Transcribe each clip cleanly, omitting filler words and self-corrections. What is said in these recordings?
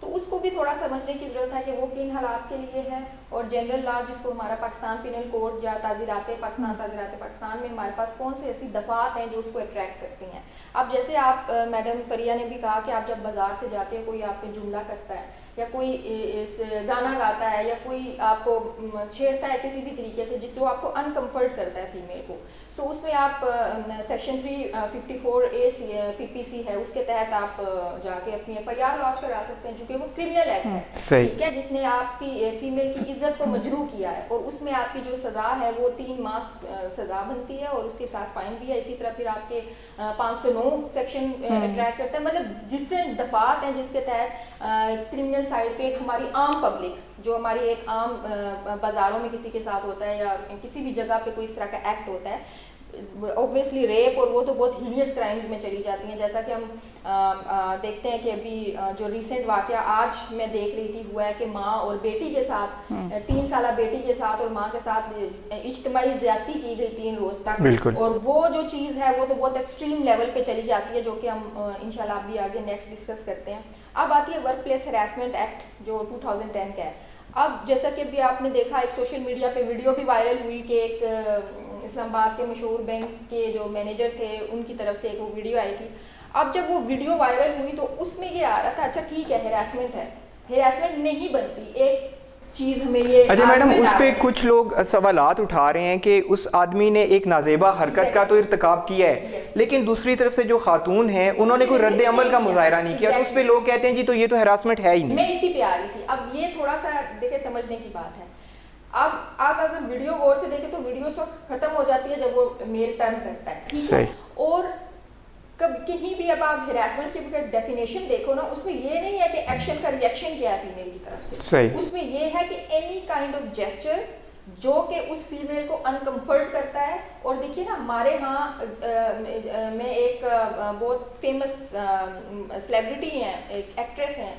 تو اس کو بھی تھوڑا سمجھنے کی ضرورت ہے کہ وہ کن حالات کے لیے ہے, اور جنرل لا جس کو ہمارا پاکستان پینل کوڈ یا تعزیرات پاکستان میں ہمارے پاس کون سے ایسی دفعات ہیں جو اس کو اٹریکٹ کرتی ہیں. اب جیسے آپ میڈم فریہ نے بھی کہا کہ آپ جب بازار سے جاتے ہیں, کوئی آپ پہ جملہ کستا ہے یا کوئی گانا گاتا ہے یا کوئی آپ کو چھیڑتا ہے کسی بھی طریقے سے جس سے وہ آپ کو انکمفرٹ کرتا ہے فیمیل کو, سو اس میں آپ سیکشن 354A PPC ہے, اس کے تحت آپ جا کے اپنی FIR لانچ کرا سکتے ہیں, جو کہ وہ کرمنل ایکٹ ہے, ٹھیک ہے, جس نے آپ کی فیمیل کی عزت کو مجروح کیا ہے, اور اس میں آپ کی جو سزا ہے وہ 3 ماہ سزا بنتی ہے, اور اس کے ساتھ فائن بھی ہے. اسی طرح پھر آپ کے 509 سیکشن اٹریکٹ کرتا ہے. مطلب ڈفرینٹ دفعات ہیں جس کے تحت کرمنل سائڈ پہ ہماری عام پبلک جو ہماری ایک عام بازاروں میں کسی کے ساتھ ہوتا ہے یا کسی بھی جگہ پہ کوئی اس طرح کا ایکٹ ہوتا ہے, اوبویسلی ریپ, اور وہ تو بہت ہیلیس کرائمز میں چلی جاتی ہیں. جیسا کہ ہم دیکھتے ہیں کہ ابھی جو ریسنٹ واقعہ آج میں دیکھ رہی تھی ہوا ہے کہ ماں اور بیٹی کے ساتھ 3 سالہ بیٹی کے ساتھ اور ماں کے ساتھ اجتماعی زیادتی کی گئی 3 روز تک, اور وہ جو چیز ہے وہ تو بہت ایکسٹریم لیول پہ چلی جاتی ہے, جو کہ ہم انشاءاللہ ابھی آگے نیکسٹ ڈسکس کرتے ہیں. اب آتی ہے ورک پلیس ہراسمنٹ ایکٹ جو 2010 کا ہے. اب جیسا کہ بھی آپ نے دیکھا ایک سوشل میڈیا پہ ویڈیو بھی وائرل ہوئی کہ ایک اسلام آباد کے مشہور بینک کے جو مینیجر تھے ان کی طرف سے ایک وہ ویڈیو آئی تھی. اب جب وہ ویڈیو وائرل ہوئی تو اس میں یہ آ رہا تھا اچھا ٹھیک ہے ہراسمنٹ ہے, ہراسمنٹ نہیں بنتی ایک چیز ہمیں یہ. اچھا میڈم, اس پہ کچھ لوگ سوالات اٹھا رہے ہیں کہ اس آدمی نے ایک نازیبہ حرکت کا تو ارتکاب کیا ہے, لیکن دوسری طرف سے جو خاتون ہیں انہوں نے کوئی رد عمل کا مظاہرہ نہیں کیا, تو اس پہ لوگ کہتے ہیں جی تو یہ تو ہراسمنٹ ہے ہی نہیں. میں اسی پہ آ رہی تھی. اب یہ تھوڑا سا دیکھیں سمجھنے کی بات ہے. اب آپ اگر ویڈیو غور سے دیکھیں تو ویڈیو اس وقت ختم ہو جاتی ہے جب وہ میل ٹرن کرتا ہے, ٹھیک ہے, اور کہیں بھی اب آپ ہراسمنٹ کی ڈیفینیشن دیکھو نا, اس میں یہ نہیں ہے کہ ایکشن کا ریئیکشن کیا ہے فیمیل کی طرف سے, اس میں یہ ہے کہ اینی کائنڈ آف جیسچر جو کہ اس فیمیل کو انکمفرٹ کرتا ہے. اور دیکھیے نا ہمارے ہاں میں ایک بہت فیمس سیلیبریٹی ہیں, ایک ایکٹریس ہیں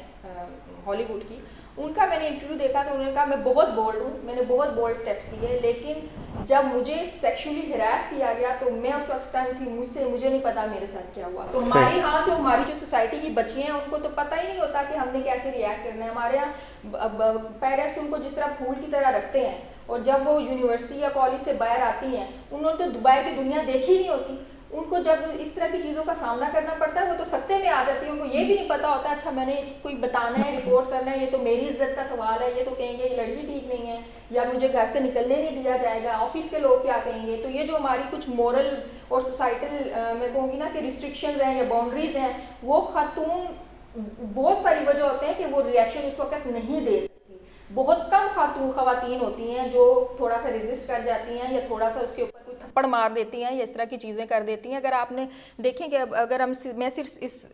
ہالی ووڈ کی, ان کا میں نے انٹرویو دیکھا تو انہوں نے کہا میں بہت بولڈ ہوں, میں نے بہت بولڈ سٹیپس کیے, لیکن جب مجھے سیکشولی ہراس کیا گیا تو میں اس وقت ٹائم تھی مجھے نہیں پتا میرے ساتھ کیا ہوا. تو ہماری ہاں جو ہماری جو سوسائٹی کی بچیاں ہیں ان کو تو پتہ ہی نہیں ہوتا کہ ہم نے کیسے ریئیکٹ کرنا ہے. ہمارے یہاں پیرنٹس ان کو جس طرح پھول کی طرح رکھتے ہیں, اور جب وہ یونیورسٹی یا کالج سے باہر آتی ہیں انہوں نے تو دبئی کی دنیا دیکھی نہیں ہوتی, ان کو جب اس طرح کی چیزوں کا سامنا کرنا پڑتا ہے وہ تو سکتے میں آ جاتی ہے. ان کو یہ بھی نہیں پتا ہوتا اچھا میں نے اس کو بتانا ہے, رپورٹ کرنا ہے, یہ تو میری عزت کا سوال ہے, یہ تو کہیں گے یہ لڑکی ٹھیک نہیں ہے, یا مجھے گھر سے نکلنے نہیں دیا جائے گا, آفس کے لوگ کیا کہیں گے. تو یہ جو ہماری کچھ مورل اور سوسائٹل میں کہوں گی نا کہ ریسٹرکشنز ہیں یا باؤنڈریز ہیں, وہ خاتون بہت ساری وجہ ہوتے ہیں کہ وہ ریئیکشن اس وقت نہیں دے سکتی. بہت کم خواتین ہوتی ہیں جو تھوڑا سا ریزسٹ کر جاتی ہیں یا تھوڑا سا اس کے اوپر کوئی تھپڑ مار دیتی ہیں یا اس طرح کی چیزیں کر دیتی ہیں. اگر آپ نے دیکھیں کہ اگر میں صرف اس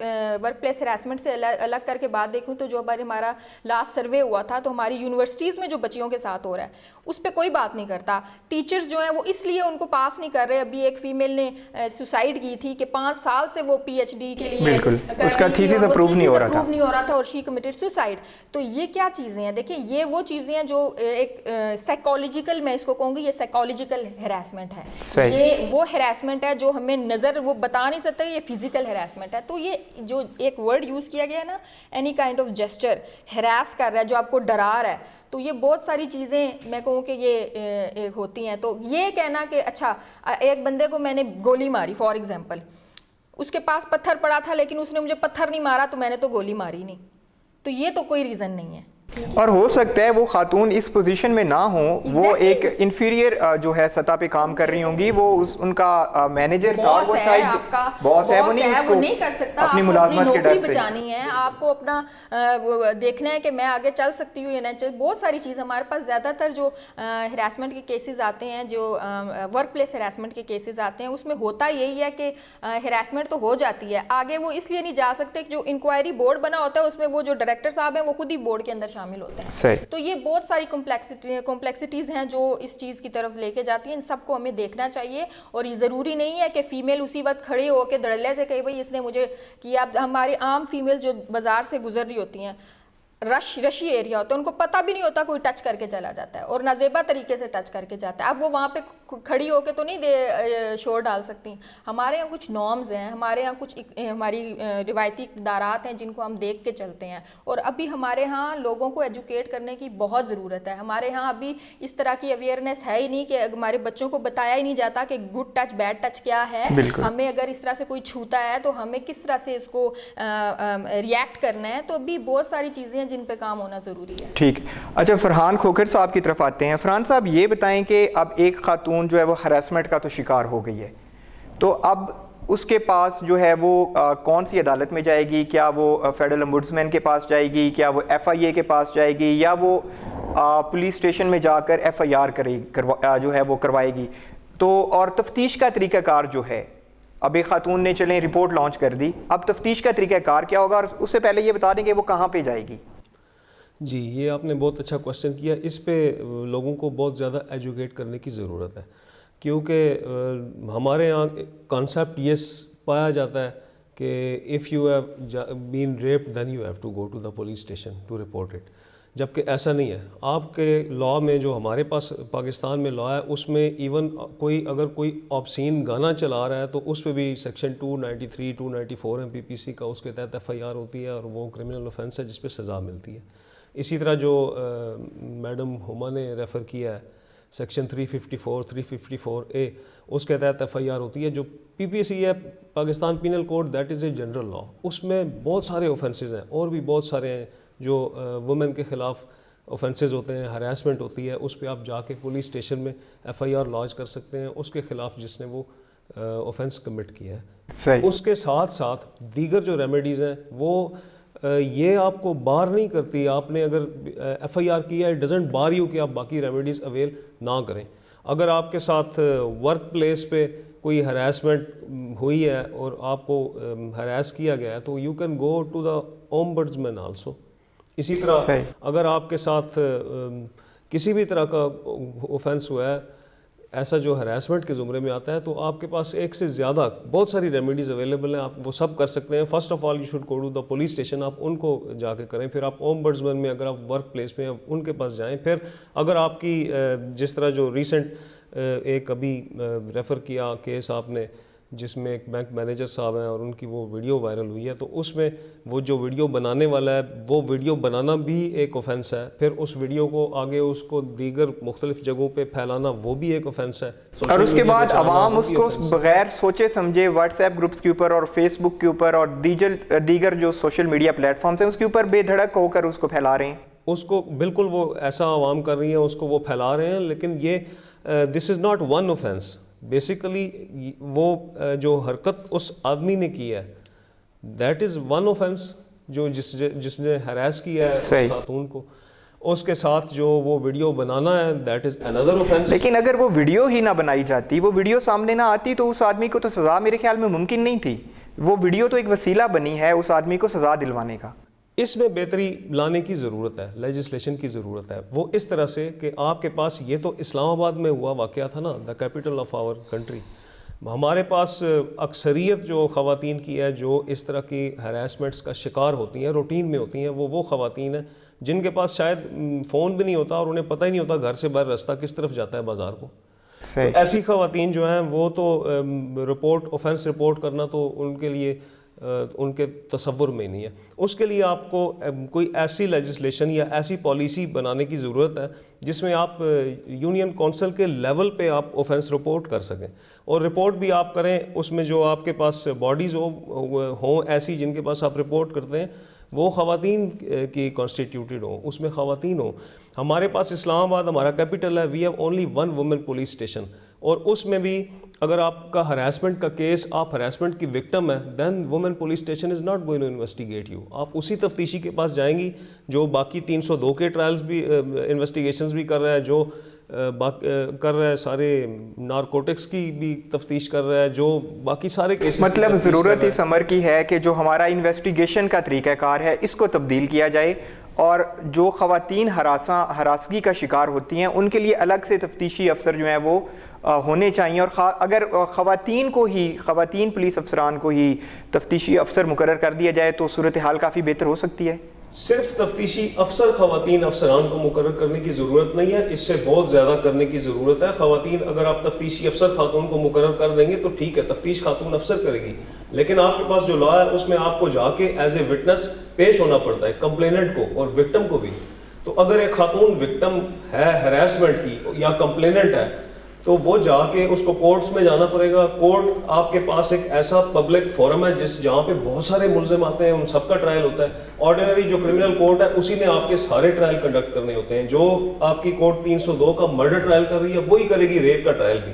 ورک پلیس ہراسمنٹ سے الگ کر کے بات دیکھوں تو جو ہمارا لاسٹ سروے ہوا تھا تو ہماری یونیورسٹیز میں جو بچیوں کے ساتھ ہو رہا ہے اس پہ کوئی بات نہیں کرتا. ٹیچرز جو ہیں وہ اس لیے ان کو پاس نہیں کر رہے. ابھی ایک فیمیل نے سوسائڈ کی تھی کہ 5 سال سے وہ PhD کے لیے اس کا تھیسس اپروو نہیں ہو رہا تھا اور شی کمیٹڈ سوسائڈ. تو یہ کیا چیزیں ہیں, دیکھیں یہ وہ چیزیں ہیں جو ایک سائیکالوجیکل, میں اس کو کہوں گی یہ سائیکالوجیکل ہراسمنٹ ہے. یہ وہ ہراسمنٹ ہے جو ہمیں نظر وہ بتا نہیں سکتا یہ فزیکل ہراسمنٹ ہے. تو یہ جو ایک ورڈ یوز کیا گیا ہے نا, اینی کائنڈ آف جیسچر, ہراس کر رہا ہے جو آپ کو ڈرا رہا ہے, تو یہ بہت ساری چیزیں میں کہوں کہ یہ ہوتی ہیں. تو یہ کہنا کہ اچھا ایک بندے کو میں نے گولی ماری فار ایگزامپل, اس کے پاس پتھر پڑا تھا لیکن اس نے مجھے پتھر نہیں مارا تو میں نے تو گولی ماری نہیں, تو یہ تو کوئی ریزن نہیں ہے. اور ہو سکتا ہے وہ خاتون اس پوزیشن میں نہ ہوں, وہ ایک انفیریئر جو ہے سطح پہ کام کر رہی ہوں گی, وہ ان کا مینیجر تھا, وہ شاید باس ہے, وہ نہیں کر سکتا, اپنی ملازمت کے ڈر سے بچانی ہے, آپ کو اپنا دیکھنا ہے کہ میں آگے چل سکتی ہوں یا نہیں چل. بہت ساری چیز ہمارے پاس زیادہ تر جو ہراسمنٹ کے کیسز آتے ہیں, جو ورک پلیس ہراسمنٹ کے کیسز آتے ہیں, اس میں ہوتا یہی ہے کہ ہراسمنٹ تو ہو جاتی ہے, آگے وہ اس لیے نہیں جا سکتے کہ جو انکوائری بورڈ بنا ہوتا ہے اس میں وہ جو ڈائریکٹر صاحب ہیں وہ خود ہی بورڈ کے اندر شامل ہوتے ہیں. تو یہ بہت ساری کمپلیکسٹیز ہیں جو اس چیز کی طرف لے کے جاتی ہیں. ان سب کو ہمیں دیکھنا چاہیے, اور یہ ضروری نہیں ہے کہ فیمیل اسی وقت کھڑی ہو کے دھڑلے سے کہے بھائی اس نے مجھے کیا. ہماری عام فیمیل جو بازار سے گزر رہی ہوتی ہیں, رشی ایریا ہوتا ہے, ان کو پتہ بھی نہیں ہوتا, کوئی ٹچ کر کے چلا جاتا ہے اور نازیبا طریقے سے ٹچ کر کے جاتا ہے. اب وہ وہاں پہ کھڑی ہو کے تو نہیں شور ڈال سکتی. ہمارے یہاں کچھ نارمز ہیں, ہمارے یہاں کچھ ہماری روایتی اقدارات ہیں جن کو ہم دیکھ کے چلتے ہیں, اور ابھی ہمارے ہاں لوگوں کو ایجوکیٹ کرنے کی بہت ضرورت ہے. ہمارے ہاں ابھی اس طرح کی اویئرنیس ہے ہی نہیں کہ ہمارے بچوں کو بتایا ہی نہیں جاتا کہ گڈ ٹچ بیڈ ٹچ کیا ہے. ہمیں اگر اس طرح سے کوئی چھوتا ہے تو ہمیں کس طرح سے اس کو ریئیکٹ کرنا ہے. تو ابھی بہت ساری چیزیں ہیں جن پہ کام ہونا ضروری ہے. ٹھیک. اچھا, فرحان کھوکھر صاحب کی طرف آتے ہیں. فرحان صاحب یہ بتائیں کہ اب ایک خاتون جو ہے وہ ہراسمنٹ کا تو شکار ہو گئی ہے, تو اب اس کے پاس جو ہے وہ کون سی عدالت میں جائے گی؟ کیا وہ فیڈرل امبوڈسمین کے پاس جائے گی, کیا وہ ایف آئی اے کے پاس جائے گی, یا وہ پولیس اسٹیشن میں جا کر ایف آئی آر جو ہے وہ کروائے گی؟ تو اور تفتیش کا طریقہ کار جو ہے, اب ایک خاتون نے چلیں رپورٹ لانچ کر دی, اب تفتیش کا طریقہ کار کیا ہوگا؟ اور اس سے پہلے یہ بتا دیں کہ وہ کہاں پہ جائے گی. جی, یہ آپ نے بہت اچھا کوشچن کیا. اس پہ لوگوں کو بہت زیادہ ایجوکیٹ کرنے کی ضرورت ہے, کیونکہ ہمارے یہاں کانسیپٹ یہ پایا جاتا ہے کہ if you have been raped then you have to go to the police station to report it, جبکہ ایسا نہیں ہے. آپ کے لاء میں جو ہمارے پاس پاکستان میں لاء ہے اس میں ایون اگر کوئی آبسین گانا چلا رہا ہے تو اس پہ بھی سیکشن 293 294 ہے PPC کا, اس کے تحت FIR ہوتی ہے اور وہ کرمنل اوفینس ہے جس پہ سزا ملتی ہے. اسی طرح جو میڈم ہما نے ریفر کیا ہے سیکشن 354 354A, اس کے تحت FIR ہوتی ہے. جو PPC ہے Pakistan penal code, that is a general law, اس میں بہت سارے اوفینسز ہیں اور بھی بہت سارے ہیں جو وومن کے خلاف اوفینسز ہوتے ہیں, ہراسمنٹ ہوتی ہے, اس پہ آپ جا کے پولیس اسٹیشن میں FIR لانچ کر سکتے ہیں اس کے خلاف جس نے وہ اوفینس کمٹ کیا ہے. صحیح. اس کے ساتھ ساتھ دیگر جو ریمیڈیز ہیں وہ یہ آپ کو بار نہیں کرتی. آپ نے اگر FIR کیا ہے, اٹ ڈزنٹ بار یو کہ آپ باقی ریمیڈیز اویل نہ کریں. اگر آپ کے ساتھ ورک پلیس پہ کوئی ہراسمنٹ ہوئی ہے اور آپ کو ہراس کیا گیا ہے تو you can go to the ombudsman also. اسی طرح اگر آپ کے ساتھ کسی بھی طرح کا اوفینس ہوا ہے ایسا جو ہراسمنٹ کے زمرے میں آتا ہے, تو آپ کے پاس ایک سے زیادہ بہت ساری ریمیڈیز اویلیبل ہیں, آپ وہ سب کر سکتے ہیں. First of all you should go to the police station, آپ ان کو جا کے کریں. پھر آپ اومبڈسمین میں, اگر آپ ورک پلیس میں ان کے پاس جائیں. پھر اگر آپ کی جس طرح جو ریسنٹ ایک ابھی ریفر کیا کیس آپ نے جس میں ایک بینک مینیجر صاحب ہیں اور ان کی وہ ویڈیو وائرل ہوئی ہے, تو اس میں وہ جو ویڈیو بنانے والا ہے وہ ویڈیو بنانا بھی ایک اوفینس ہے. پھر اس ویڈیو کو آگے اس کو دیگر مختلف جگہوں پہ پھیلانا وہ بھی ایک اوفینس ہے. اور اس کے بعد عوام اس کو بغیر سوچے سمجھے واٹس ایپ گروپس کے اوپر اور فیس بک کے اوپر اور دیگر جو سوشل میڈیا پلیٹ فارمز ہیں اس کے اوپر بے دھڑک ہو کر اس کو پھیلا رہے ہیں. اس کو بالکل وہ ایسا عوام کر رہی ہیں, اس کو وہ پھیلا رہے ہیں. لیکن یہ this is not one offence. Basically وہ جو حرکت اس آدمی نے کی ہے دیٹ از ون اوفینس, جو جس نے ہراس کیا ہے اس خاتون کو, اس کے ساتھ جو وہ ویڈیو بنانا ہے دیٹ از another offense. لیکن اگر وہ ویڈیو ہی نہ بنائی جاتی, وہ ویڈیو سامنے نہ آتی, تو اس آدمی کو تو سزا میرے خیال میں ممکن نہیں تھی. وہ ویڈیو تو ایک وسیلہ بنی ہے اس آدمی کو سزا دلوانے کا. اس میں بہتری لانے کی ضرورت ہے, لیجسلیشن کی ضرورت ہے. وہ اس طرح سے کہ آپ کے پاس, یہ تو اسلام آباد میں ہوا واقعہ تھا نا, the capital of our country. ہمارے پاس اکثریت جو خواتین کی ہے جو اس طرح کی ہراسمنٹس کا شکار ہوتی ہیں, روٹین میں ہوتی ہیں, وہ خواتین ہیں جن کے پاس شاید فون بھی نہیں ہوتا اور انہیں پتہ ہی نہیں ہوتا گھر سے باہر رستہ کس طرف جاتا ہے بازار کو. تو ایسی خواتین جو ہیں وہ تو اوفینس رپورٹ کرنا تو ان کے لیے ان کے تصور میں نہیں ہے. اس کے لیے آپ کو کوئی ایسی لیجسلیشن یا ایسی پالیسی بنانے کی ضرورت ہے جس میں آپ یونین کونسل کے لیول پہ آپ اوفینس رپورٹ کر سکیں, اور رپورٹ بھی آپ کریں اس میں جو آپ کے پاس باڈیز ہوں ایسی جن کے پاس آپ رپورٹ کرتے ہیں وہ خواتین کی کانسٹیٹیوٹیڈ ہوں, اس میں خواتین ہوں. ہمارے پاس اسلام آباد ہمارا کیپٹل ہے, we have only one woman police station, اور اس میں بھی اگر آپ کا ہراسمنٹ کا کیس, آپ ہراسمنٹ کی وکٹم ہے, then woman police station is not going to investigate you. آپ اسی تفتیشی کے پاس جائیں گی جو باقی 302 کے ٹرائلز بھی انویسٹیگیشنز بھی کر رہا ہے, جو کر رہا ہے سارے نارکوٹکس کی بھی تفتیش کر رہا ہے, جو باقی سارے کیسز. مطلب ضرورت اس امر کی ہے کہ جو ہمارا انویسٹیگیشن کا طریقہ کار ہے اس کو تبدیل کیا جائے, اور جو خواتین ہراسگی کا شکار ہوتی ہیں ان کے لیے الگ سے تفتیشی افسر جو ہیں وہ ہونے چاہیے. اور اگر خواتین پولیس افسران کو ہی تفتیشی افسر مقرر کر دیا جائے تو صورتحال کافی بہتر ہو سکتی ہے. صرف تفتیشی افسر خواتین افسران کو مقرر کرنے کی ضرورت نہیں ہے، اس سے بہت زیادہ کرنے کی ضرورت ہے. خواتین اگر آپ تفتیشی افسر خاتون کو مقرر کر دیں گے تو ٹھیک ہے، تفتیش خاتون افسر کرے گی، لیکن آپ کے پاس جو لا ہے اس میں آپ کو جا کے ایز اے وٹنس پیش ہونا پڑتا ہے کمپلیننٹ کو اور وکٹم کو بھی. تو اگر ایک خاتون وکٹم ہے ہراسمنٹ کی یا کمپلیننٹ ہے تو وہ جا کے اس کو کورٹس میں جانا پڑے گا. کورٹ آپ کے پاس ایک ایسا پبلک فورم ہے جہاں پہ بہت سارے ملزم آتے ہیں، ان سب کا ٹرائل ہوتا ہے. آرڈینری جو کرمنل کورٹ ہے اسی نے آپ کے سارے ٹرائل کنڈکٹ کرنے ہوتے ہیں. جو آپ کی کورٹ 302 کا مرڈر ٹرائل کر رہی ہے وہی کرے گی ریپ کا ٹرائل بھی،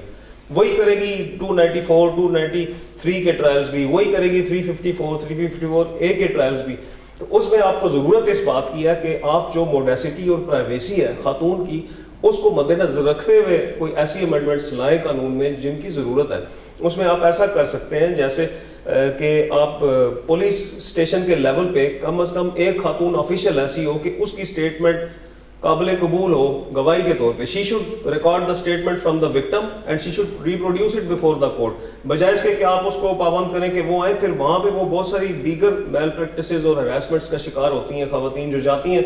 وہی کرے گی 294 293 کے ٹرائلز بھی، وہی کرے گی 354 354 اے کے ٹرائلز بھی. تو اس میں آپ کو ضرورت اس بات کی ہے کہ آپ جو موڈیسٹی اور پرائیویسی ہے خاتون کی اس کو مد نظر رکھتے ہوئے کوئی ایسی امینڈمنٹس لائیں قانون میں جن کی ضرورت ہے. اس میں آپ ایسا کر سکتے ہیں جیسے کہ آپ پولیس اسٹیشن کے لیول پہ کم از کم ایک خاتون آفیشیل ایسی ہو کہ اس کی اسٹیٹمنٹ قابل قبول ہو گواہی کے طور پہ. She should record the statement from the victim and she should reproduce it before the court. بجائے اس کے کہ آپ اس کو پابند کریں کہ وہ آئیں پھر وہاں پہ وہ بہت ساری دیگر میل پریکٹسز اور ہراسمنٹس کا شکار ہوتی ہیں خواتین جو جاتی ہیں.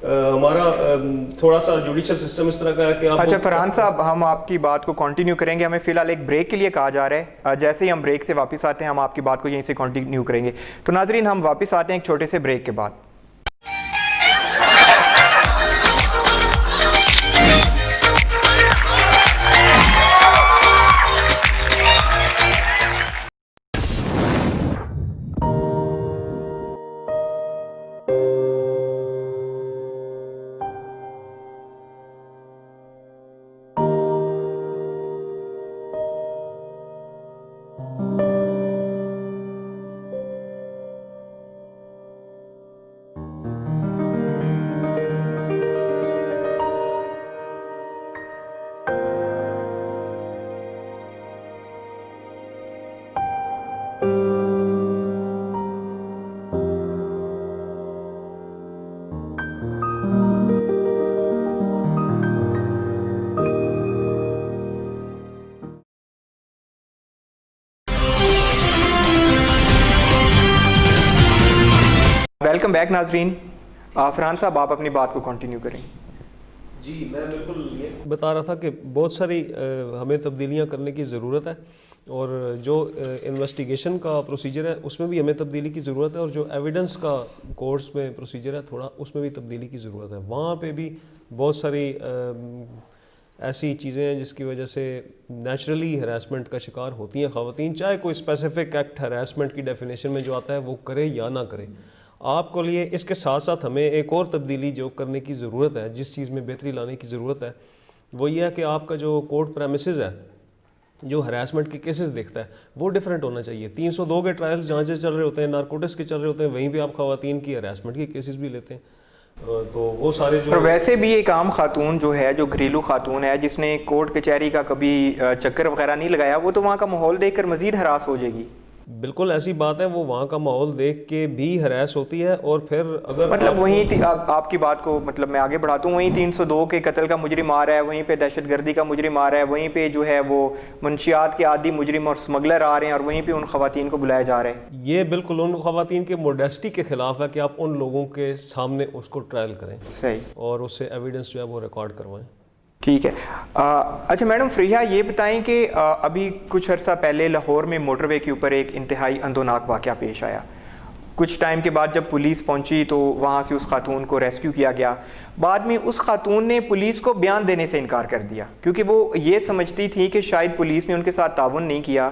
ہمارا تھوڑا سا جوڈیشل سسٹم اس طرح کا ہے کہ آپ. اچھا فرحان صاحب، ہم آپ کی بات کو کنٹینیو کریں گے. ہمیں فی الحال ایک بریک کے لیے کہا جا رہا ہے. جیسے ہی ہم بریک سے واپس آتے ہیں ہم آپ کی بات کو یہیں سے کنٹینیو کریں گے. تو ناظرین ہم واپس آتے ہیں ایک چھوٹے سے بریک کے بعد. ویلکم بیک ناظرین. فرحان صاحب آپ اپنی بات کو کنٹینیو کریں. جی میں بالکل یہ بتا رہا تھا کہ بہت ساری ہمیں تبدیلیاں کرنے کی ضرورت ہے اور جو انویسٹیگیشن کا پروسیجر ہے اس میں بھی ہمیں تبدیلی کی ضرورت ہے اور جو ایویڈنس کا کورس میں پروسیجر ہے تھوڑا اس میں بھی تبدیلی کی ضرورت ہے. وہاں پہ بھی بہت ساری ایسی چیزیں ہیں جس کی وجہ سے نیچرلی ہراسمنٹ کا شکار ہوتی ہیں خواتین، چاہے کوئی اسپیسیفک ایکٹ ہراسمنٹ کی ڈیفینیشن میں جو آتا ہے وہ کرے یا نہ کرے. آپ کو لیے اس کے ساتھ ساتھ ہمیں ایک اور تبدیلی جو کرنے کی ضرورت ہے، جس چیز میں بہتری لانے کی ضرورت ہے وہ یہ ہے کہ آپ کا جو کورٹ پریمیسز ہے جو ہراسمنٹ کے کیسز دیکھتا ہے وہ ڈیفرنٹ ہونا چاہیے. 302 کے ٹرائلز جہاں سے چل رہے ہوتے ہیں، نارکوٹکس کے چل رہے ہوتے ہیں، وہیں پہ آپ خواتین کی ہراسمنٹ کے کیسز بھی لیتے ہیں. تو وہ سارے جو ویسے بھی ایک عام خاتون جو ہے، جو گھریلو خاتون ہے جس نے کورٹ کچہری کا کبھی چکر وغیرہ نہیں لگایا، وہ تو وہاں کا ماحول دیکھ کر مزید ہراس ہو جائے گی. بالکل ایسی بات ہے، وہ وہاں کا ماحول دیکھ کے بھی ہراس ہوتی ہے. اور پھر اگر مطلب وہیں آپ کی بات کو مطلب میں آگے بڑھاتا ہوں، وہیں 302 کے قتل کا مجرم آ رہا ہے، وہیں پہ دہشت گردی کا مجرم آ رہا ہے، وہیں پہ جو ہے وہ منشیات کے عادی مجرم اور سمگلر آ رہے ہیں اور وہیں پہ ان خواتین کو بلایا جا رہا ہے. یہ بالکل ان خواتین کے موڈیسٹی کے خلاف ہے کہ آپ ان لوگوں کے سامنے اس کو ٹرائل کریں صحیح اور اس سے ایویڈنس جو ہے وہ ریکارڈ کروائیں. ٹھیک ہے. اچھا میڈم فریحہ یہ بتائیں کہ ابھی کچھ عرصہ پہلے لاہور میں موٹر وے کے اوپر ایک انتہائی اندوناک واقعہ پیش آیا. کچھ ٹائم کے بعد جب پولیس پہنچی تو وہاں سے اس خاتون کو ریسکیو کیا گیا. بعد میں اس خاتون نے پولیس کو بیان دینے سے انکار کر دیا کیونکہ وہ یہ سمجھتی تھی کہ شاید پولیس نے ان کے ساتھ تعاون نہیں کیا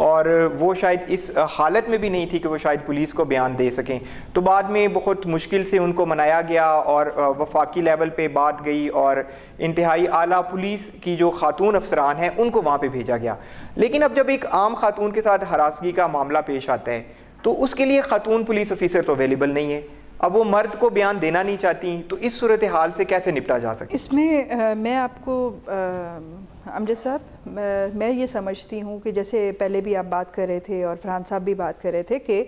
اور وہ شاید اس حالت میں بھی نہیں تھی کہ وہ شاید پولیس کو بیان دے سکیں. تو بعد میں بہت مشکل سے ان کو منایا گیا اور وفاقی لیول پہ بات گئی اور انتہائی اعلیٰ پولیس کی جو خاتون افسران ہیں ان کو وہاں پہ بھیجا گیا. لیکن اب جب ایک عام خاتون کے ساتھ ہراسگی کا معاملہ پیش آتا ہے تو اس کے لیے خاتون پولیس آفیسر تو اویلیبل نہیں ہے. اب وہ مرد کو بیان دینا نہیں چاہتی، تو اس صورتحال سے کیسے نپٹا جا سکتا؟ اس میں میں آپ کو امجد صاحب میں یہ سمجھتی ہوں کہ جیسے پہلے بھی آپ بات کر رہے تھے اور فرحان صاحب بھی بات کر رہے تھے کہ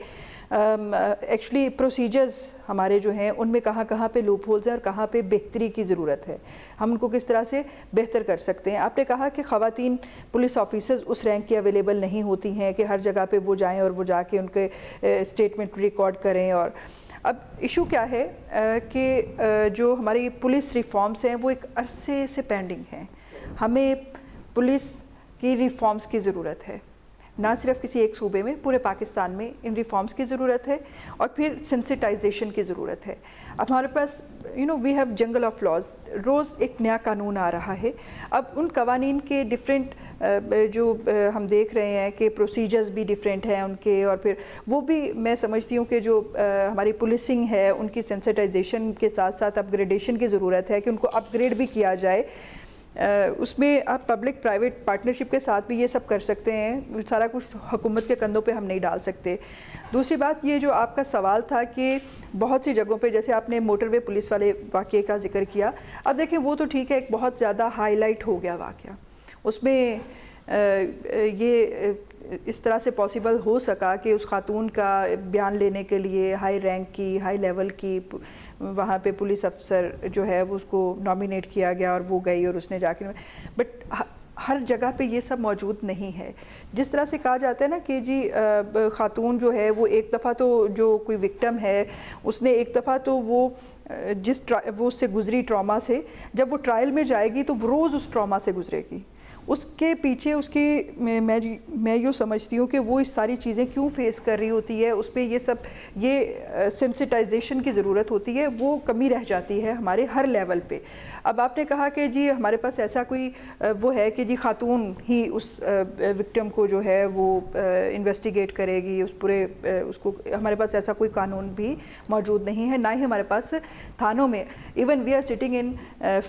ایکچولی پروسیجرز ہمارے جو ہیں ان میں کہاں کہاں پہ لوپ ہولز ہیں اور کہاں پہ بہتری کی ضرورت ہے، ہم ان کو کس طرح سے بہتر کر سکتے ہیں. آپ نے کہا کہ خواتین پولیس آفیسرز اس رینک کی اویلیبل نہیں ہوتی ہیں کہ ہر جگہ پہ وہ جائیں اور وہ جا کے ان کے اسٹیٹمنٹ ریکارڈ کریں. اور اب ایشو کیا ہے کہ جو ہماری پولیس ریفارمز ہیں وہ ایک عرصے سے پینڈنگ ہیں. ہمیں پولیس کی ریفارمز کی ضرورت ہے, نہ صرف کسی ایک صوبے میں, پورے پاکستان میں ان ریفارمز کی ضرورت ہے, اور پھر سینسٹائزیشن کی ضرورت ہے. اب ہمارے پاس وی ہیو جنگل آف لاز, روز ایک نیا قانون آ رہا ہے. اب ان قوانین کے ڈفرینٹ جو ہم دیکھ رہے ہیں کہ پروسیجرز بھی ڈفرینٹ ہیں ان کے, اور پھر وہ بھی میں سمجھتی ہوں کہ جو ہماری پولیسنگ ہے ان کی سینسٹائزیشن کے ساتھ ساتھ اپ گریڈیشن کی ضرورت ہے کہ ان کو اپ گریڈ بھی کیا جائے. اس میں آپ پبلک پرائیویٹ پارٹنرشپ کے ساتھ بھی یہ سب کر سکتے ہیں, سارا کچھ حکومت کے کندھوں پہ ہم نہیں ڈال سکتے. دوسری بات یہ جو آپ کا سوال تھا کہ بہت سی جگہوں پہ جیسے آپ نے موٹر وے پولیس والے واقعے کا ذکر کیا, اب دیکھیں وہ تو ٹھیک ہے, ایک بہت زیادہ ہائی لائٹ ہو گیا واقعہ, اس میں یہ اس طرح سے پاسبل ہو سکا کہ اس خاتون کا بیان لینے کے لیے ہائی رینک کی, ہائی لیول کی وہاں پہ پولیس افسر جو ہے وہ اس کو نامینیٹ کیا گیا اور وہ گئی اور اس نے جا کے, بٹ ہر جگہ پہ یہ سب موجود نہیں ہے. جس طرح سے کہا جاتا ہے نا کہ جی خاتون جو ہے وہ ایک دفعہ تو جو کوئی وکٹم ہے اس نے ایک دفعہ تو وہ وہ اس سے گزری ٹراما سے, جب وہ ٹرائل میں جائے گی تو وہ روز اس ٹراما سے گزرے گی. اس کے پیچھے اس کی میں یوں سمجھتی ہوں کہ وہ اس ساری چیزیں کیوں فیس کر رہی ہوتی ہے, اس پہ یہ سب یہ سینسٹائزیشن کی ضرورت ہوتی ہے, وہ کمی رہ جاتی ہے ہمارے ہر لیول پہ. اب آپ نے کہا کہ جی ہمارے پاس ایسا کوئی وہ ہے کہ جی خاتون ہی اس وکٹم کو جو ہے وہ انویسٹیگیٹ کرے گی, اس پورے اس کو, ہمارے پاس ایسا کوئی قانون بھی موجود نہیں ہے, نہ ہی ہمارے پاس تھانوں میں. Even we are sitting in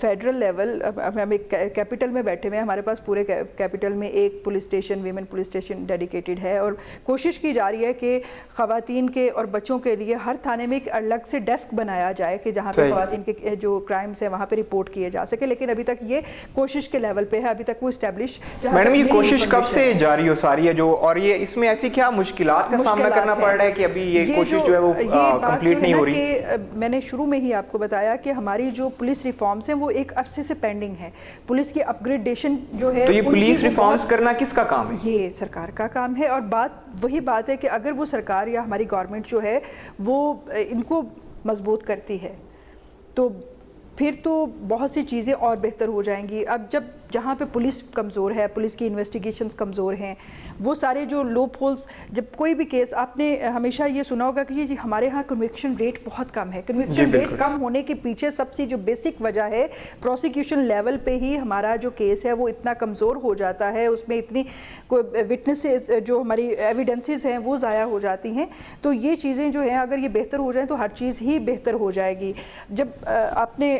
federal level, ہم ایک کیپٹل میں بیٹھے ہوئے ہیں, ہمارے پاس پورے کیپٹل میں ایک police station, women police station dedicated ہے, اور کوشش کی جا رہی ہے کہ خواتین کے اور بچوں کے لیے ہر تھانے میں ایک الگ سے ڈیسک بنایا جائے کہ جہاں پہ خواتین کے جو کرائمز ہیں وہاں پہ رپورٹ کیے جا سکے. لیکن ابھی تک یہ کوشش کے لیول پہ ہے, ابھی تک وہ اسٹیبلش. میڈم یہ کوشش کب سے جاری ہو ساری ہے جو, اور یہ اس میں ایسی کیا مشکلات کا سامنا کرنا پڑ رہا ہے کہ ابھی یہ کوشش جو ہے وہ کمپلیٹ نہیں ہو رہی؟ میں نے شروع میں ہی آپ کو بتایا کہ ہماری جو پولیس ریفارمز ہیں وہ ایک عرصے سے پینڈنگ ہے. پولیس کی اپ گریڈیشن جو ہے, تو یہ پولیس ریفارمز کرنا کس کا کام ہے؟ یہ سرکار کا کام ہے, اور بات وہی بات ہے کہ اگر وہ سرکار یا ہماری گورنمنٹ جو ہے وہ ان کو مضبوط کرتی ہے تو پھر تو بہت سی چیزیں اور بہتر ہو جائیں گی. اب جہاں پہ پولیس کمزور ہے, پولیس کی انویسٹیگیشنز کمزور ہیں, وہ سارے جو لوپ ہولز, جب کوئی بھی کیس, آپ نے ہمیشہ یہ سنا ہوگا کہ جی ہمارے ہاں کنوکشن ریٹ بہت کم ہے. کنوکشن ریٹ کم ہونے کے پیچھے سب سے جو بیسک وجہ ہے, پروسیکیوشن لیول پہ ہی ہمارا جو کیس ہے وہ اتنا کمزور ہو جاتا ہے, اس میں اتنی وٹنسز جو ہماری ایویڈنسز ہیں وہ ضائع ہو جاتی ہیں. تو یہ چیزیں جو ہیں اگر یہ بہتر ہو جائیں تو ہر چیز ہی بہتر ہو جائے گی. جب آپ نے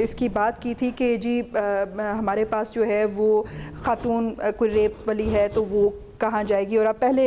اس کی بات کی تھی کہ جی ہمارے پاس جو ہے وہ خاتون کوئی ریپ والی ہے تو وہ کہاں جائے گی, اور آپ پہلے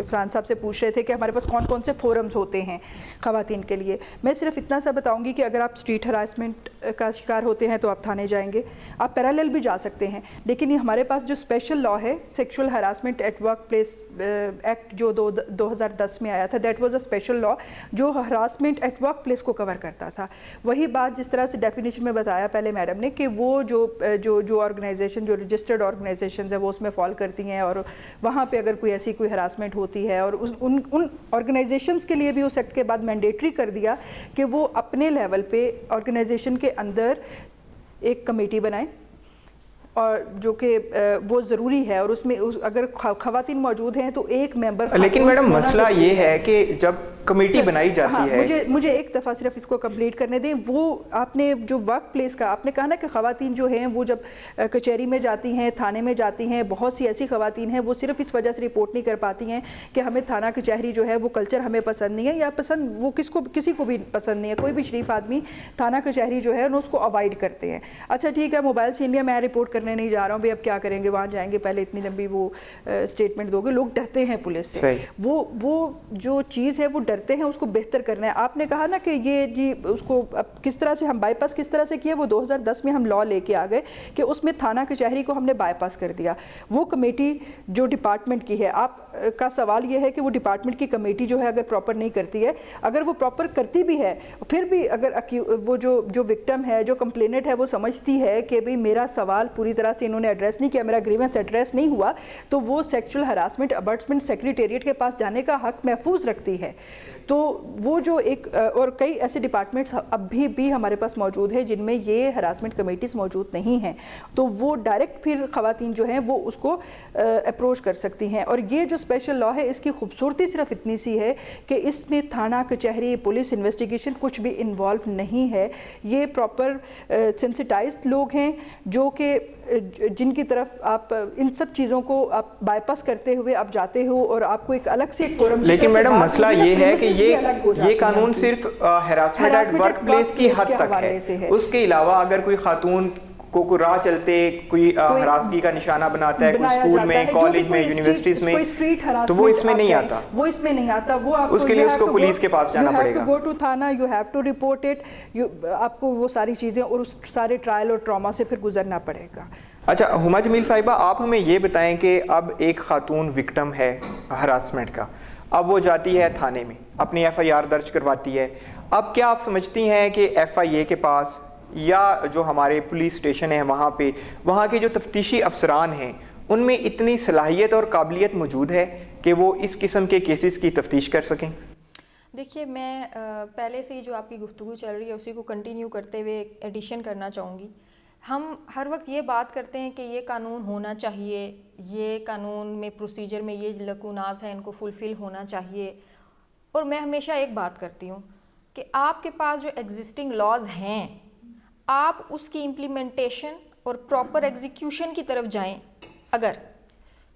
فرحان صاحب سے پوچھ رہے تھے کہ ہمارے پاس کون کون سے فورمز ہوتے ہیں خواتین کے لیے. میں صرف اتنا سا بتاؤں گی کہ اگر آپ اسٹریٹ ہراسمنٹ کا شکار ہوتے ہیں تو آپ تھانے جائیں گے, آپ پیرالل بھی جا سکتے ہیں, لیکن یہ ہمارے پاس جو اسپیشل لا ہے sexual harassment at work place act جو 2010 میں آیا تھا, that was a special law جو ہراسمنٹ ایٹ ورک پلیس کو کور کرتا تھا. وہی بات جس طرح سے ڈیفینیشن میں بتایا پہلے میڈم نے کہ وہ جو آرگنائزیشن جو رجسٹرڈ آرگنائزیشنز ہیں وہ اس میں فال کرتی ہیں, اور وہاں پہ اگر کوئی ایسی کوئی ہراسمنٹ ہوتی ہے, اور ان آرگنائزیشنز کے لیے بھی اس ایکٹ کے بعد مینڈیٹری کر دیا کہ وہ اپنے لیول پہ آرگنائزیشن کے اندر ایک کمیٹی بنائیں, اور جو کہ وہ ضروری ہے, اور اس میں اگر خواتین موجود ہیں تو ایک ممبر. لیکن میڈم مسئلہ یہ ہے کہ جب کمیٹی بنائی جاتی ہے, مجھے ایک دفعہ صرف اس کو کمپلیٹ کرنے دیں. وہ آپ نے جو ورک پلیس کا آپ نے کہا نا کہ خواتین جو ہیں وہ جب کچہری میں جاتی ہیں, تھانے میں جاتی ہیں, بہت سی ایسی خواتین ہیں وہ صرف اس وجہ سے رپورٹ نہیں کر پاتی ہیں کہ ہمیں تھانہ کچہری جو ہے وہ کلچر ہمیں پسند نہیں ہے, یا پسند وہ کسی کو بھی پسند نہیں ہے. کوئی بھی شریف آدمی تھانہ کچہری جو ہے اس کو اوائڈ کرتے ہیں. اچھا ٹھیک ہے, موبائل چھین لیا, میں رپورٹ کرنے نہیں جا رہا ہوں, بھائی اب کیا کریں گے, وہاں جائیں گے, پہلے اتنی لمبی وہ اسٹیٹمنٹ دو گے. لوگ ڈرتے ہیں پولیس سے, وہ جو چیز ہے وہ ڈرتے ہیں, اس کو بہتر کرنا ہے. آپ نے کہا نا کہ یہ جی اس کو اب کس طرح سے ہم بائی پاس کس طرح سے کیا, وہ 2010 میں ہم لا لے کے آ گئے کہ اس میں تھانہ کچہری کو ہم نے بائی پاس کر دیا. وہ کمیٹی جو ڈپارٹمنٹ کی ہے, آپ کا سوال یہ ہے کہ وہ ڈپارٹمنٹ کی کمیٹی جو ہے اگر پراپر نہیں کرتی ہے, اگر وہ پراپر کرتی بھی ہے پھر بھی اگر وہ جو وکٹم ہے, جو کمپلینٹ ہے, وہ سمجھتی ہے کہ بھئی میرا سوال پوری طرح سے انہوں نے ایڈریس نہیں کیا, میرا گریونس ایڈریس نہیں ہوا, تو وہ سیکشول ہراسمنٹ ابٹسمنٹ سیکریٹریٹ کے پاس جانے کا حق محفوظ رکھتی ہے. تو وہ جو ایک اور کئی ایسے ڈپارٹمنٹس اب بھی ہمارے پاس موجود ہے جن میں یہ ہراسمنٹ کمیٹیز موجود نہیں ہیں, تو وہ ڈائریکٹ پھر خواتین جو ہیں وہ اس کو اپروچ کر سکتی ہیں. اور یہ جو اسپیشل لا ہے اس کی خوبصورتی صرف اتنی سی ہے کہ اس میں تھانہ, کچہری, پولیس انویسٹیگیشن کچھ بھی انوالو نہیں ہے. یہ پراپر سینسٹائزڈ لوگ ہیں جو کہ جن کی طرف آپ ان سب چیزوں کو آپ بائی پاس کرتے ہوئے آپ جاتے ہو اور آپ کو ایک الگ سے ایک فورم. لیکن میڈم مسئلہ یہ ہے کہ یہ قانون صرف ہراسمنٹ ایٹ ورک پلیس کی حد تک ہے. اس کے علاوہ اگر کوئی خاتون کو راہ چلتے کوئی ہراسگی کا نشانہ بناتا ہے, کوئی اسکول میں, کالج میں, یونیورسٹیز میں, تو وہ اس میں نہیں آتا. وہ اس میں نہیں آتا. وہ اس کے لیے اس کو پولیس کے پاس جانا پڑے گا. گو ٹو تھانہ, you have to report it, آپ کو وہ ساری چیزیں اور اس سارے ٹرائل اور ٹراما سے پھر گزرنا پڑے گا. اچھا ہما جمیل صاحبہ, آپ ہمیں یہ بتائیں کہ اب ایک خاتون وکٹم ہے ہراسمنٹ کا, اب وہ جاتی ہے تھانے میں, اپنی ایف آئی آر درج کرواتی ہے. اب کیا آپ سمجھتی ہیں کہ ایف آئی اے کے پاس یا جو ہمارے پولیس اسٹیشن ہیں وہاں کے جو تفتیشی افسران ہیں ان میں اتنی صلاحیت اور قابلیت موجود ہے کہ وہ اس قسم کے کیسز کی تفتیش کر سکیں؟ دیکھیے, میں پہلے سے ہی جو آپ کی گفتگو چل رہی ہے اسی کو کنٹینیو کرتے ہوئے ایڈیشن کرنا چاہوں گی. ہم ہر وقت یہ بات کرتے ہیں کہ یہ قانون ہونا چاہیے, یہ قانون میں پروسیجر میں یہ لکوناز ہیں ان کو فلفل ہونا چاہیے. اور میں ہمیشہ ایک بات کرتی ہوں کہ آپ کے پاس جو ایگزسٹنگ لاز ہیں آپ اس کی امپلیمنٹیشن اور پراپر ایگزیکیوشن کی طرف جائیں اگر,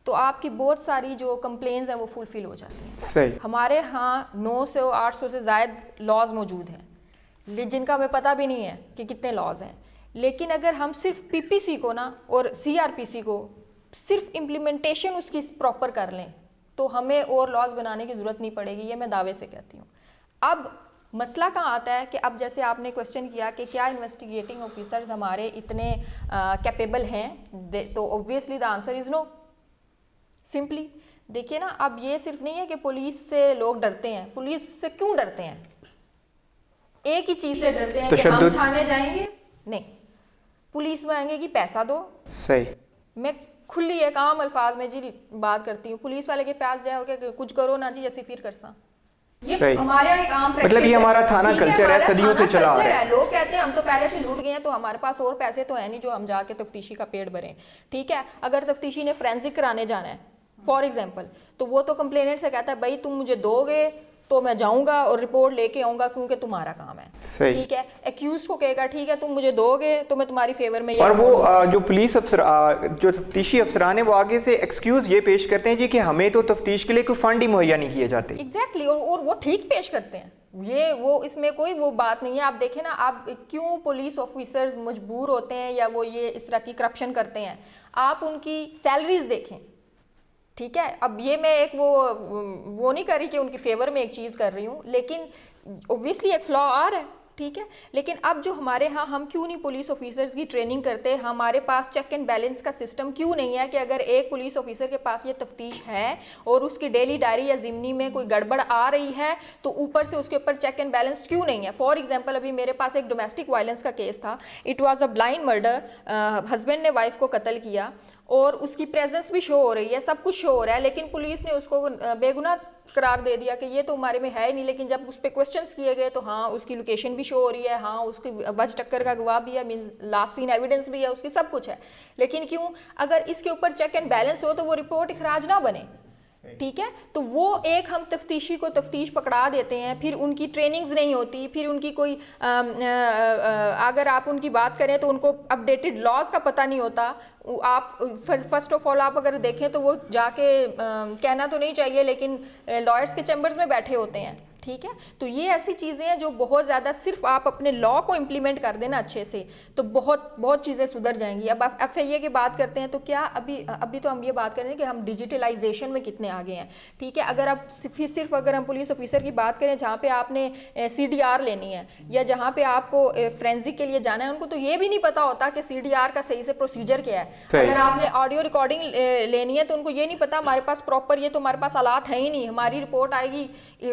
تو آپ کی بہت ساری جو کمپلینز ہیں وہ فلفل ہو جاتی ہیں. صحیح. ہمارے ہاں 900-800 سے زائد لاز موجود ہیں جن کا ہمیں پتہ بھی نہیں ہے کہ کتنے لاز ہیں. لیکن اگر ہم صرف پی پی سی کو نا اور سی آر پی سی کو صرف امپلیمنٹیشن اس کی پراپر کر لیں تو ہمیں اور لاز بنانے کی ضرورت نہیں پڑے گی. یہ میں دعوے سے کہتی ہوں. اب مسئلہ کہاں آتا ہے کہ اب جیسے آپ نے کویسچن کیا کہ کیا انویسٹیگیٹنگ آفیسرز ہمارے اتنے کیپیبل ہیں, تو obviously the answer is no. Simply دیکھیے نا, اب یہ صرف نہیں ہے کہ پولیس سے لوگ ڈرتے ہیں. پولیس سے کیوں ڈرتے ہیں؟ ایک ہی چیز سے ڈرتے ہیں کہ ہم تھانے جائیں گے, نہیں پولیس میں آئیں گے کہ پیسہ دو. صحیح. میں کھلی ایک عام الفاظ میں جی بات کرتی ہوں, پولیس والے کے پاس جاؤ کہ کچھ کرو نا جی ایسی پھر کرساں. یہ ہمارے ایک عام مطلب یہ ہمارا تھانہ کلچر ہے, صدیوں سے چلا آ رہا ہے. لوگ کہتے ہیں ہم تو پہلے سے لوٹ گئے ہیں تو ہمارے پاس اور پیسے تو ہیں نہیں جو ہم جا کے تفتیشی کا پیڑ بھریں. ٹھیک ہے, اگر تفتیشی نے فرینزک کرانے جانا ہے فار ایگزامپل, تو وہ تو کمپلیننٹ سے کہتا ہے بھائی تم مجھے دو گے تو میں جاؤں گا اور رپورٹ لے کے آؤں گا کیونکہ تمہارا کام ہے. ٹھیک ہے, ایکیوز کو کہے گا ٹھیک ہے تم مجھے دو گے تو میں تمہاری فیور میں. اور وہ جو پولیس افسر جو تفتیشی افسران ہیں وہ آگے سے ایکسکیوز یہ پیش کرتے ہیں جی کہ ہمیں تو تفتیش کے لیے کوئی فنڈ ہی مہیا نہیں کیے جاتے. ایگزیکٹلی, اور وہ ٹھیک پیش کرتے ہیں. وہ اس میں کوئی وہ بات نہیں ہے. آپ دیکھیں نا, آپ کیوں پولیس آفیسرز مجبور ہوتے ہیں یا وہ یہ اس طرح کی کرپشن کرتے ہیں, آپ ان کی سیلریز دیکھیں. ٹھیک ہے, اب یہ میں ایک وہ نہیں کر رہی کہ ان کی فیور میں ایک چیز کر رہی ہوں, لیکن اوبویسلی ایک فلا آ رہا ہے. ٹھیک ہے, لیکن اب جو ہمارے ہاں ہم کیوں نہیں پولیس آفیسرز کی ٹریننگ کرتے, ہمارے پاس چیک اینڈ بیلنس کا سسٹم کیوں نہیں ہے کہ اگر ایک پولیس آفیسر کے پاس یہ تفتیش ہے اور اس کی ڈیلی ڈائری یا ضمنی میں کوئی گڑبڑ آ رہی ہے تو اوپر سے اس کے اوپر چیک اینڈ بیلنس کیوں نہیں ہے. فار ایگزامپل ابھی میرے پاس ایک ڈومیسٹک وائلنس کا کیس تھا. It was a blind murder, husband نے وائف کو قتل کیا اور اس کی پریزنس بھی شو ہو رہی ہے, سب کچھ شو ہو رہا ہے, لیکن پولیس نے اس کو بے گناہ قرار دے دیا کہ یہ تو ہمارے میں ہے ہی نہیں. لیکن جب اس پہ کوسچنس کیے گئے تو ہاں اس کی لوکیشن بھی شو ہو رہی ہے, ہاں اس کی وجہ ٹکر کا گواہ بھی ہے, مینز لاسٹ سین ایویڈنس بھی ہے, اس کی سب کچھ ہے. لیکن کیوں, اگر اس کے اوپر چیک اینڈ بیلنس ہو تو وہ رپورٹ اخراج نہ بنے. ٹھیک ہے, تو وہ ایک ہم تفتیشی کو تفتیش پکڑا دیتے ہیں, پھر ان کی ٹریننگز نہیں ہوتی, پھر ان کی کوئی اگر آپ ان کی بات کریں تو ان کو اپڈیٹڈ لاز کا پتہ نہیں ہوتا. آپ فرسٹ آف آل آپ اگر دیکھیں تو وہ جا کے کہنا تو نہیں چاہیے لیکن لائرس کے چیمبرز میں بیٹھے ہوتے ہیں. ٹھیک ہے, تو یہ ایسی چیزیں ہیں جو بہت زیادہ صرف آپ اپنے لا کو امپلیمنٹ کر دینا اچھے سے تو بہت چیزیں سدھر جائیں گی. اب ایف آئی اے کی بات کرتے ہیں تو کیا ابھی تو ہم یہ بات کریں کہ ہم ڈیجیٹلائزیشن میں کتنے آگے ہیں. ٹھیک ہے, اگر آپ صرف اگر ہم پولیس آفیسر کی بات کریں جہاں پہ آپ نے سی ڈی آر لینی ہے یا جہاں پہ آپ کو فرینزک کے لیے جانا ہے, ان کو تو یہ بھی نہیں پتا ہوتا کہ سی ڈی آر کا صحیح سے پروسیجر کیا ہے. اگر آپ نے آڈیو ریکارڈنگ لینی ہے تو ان کو یہ نہیں پتا ہمارے پاس پراپر یہ تو ہمارے پاس آلات ہیں ہی نہیں, ہماری رپورٹ آئے گی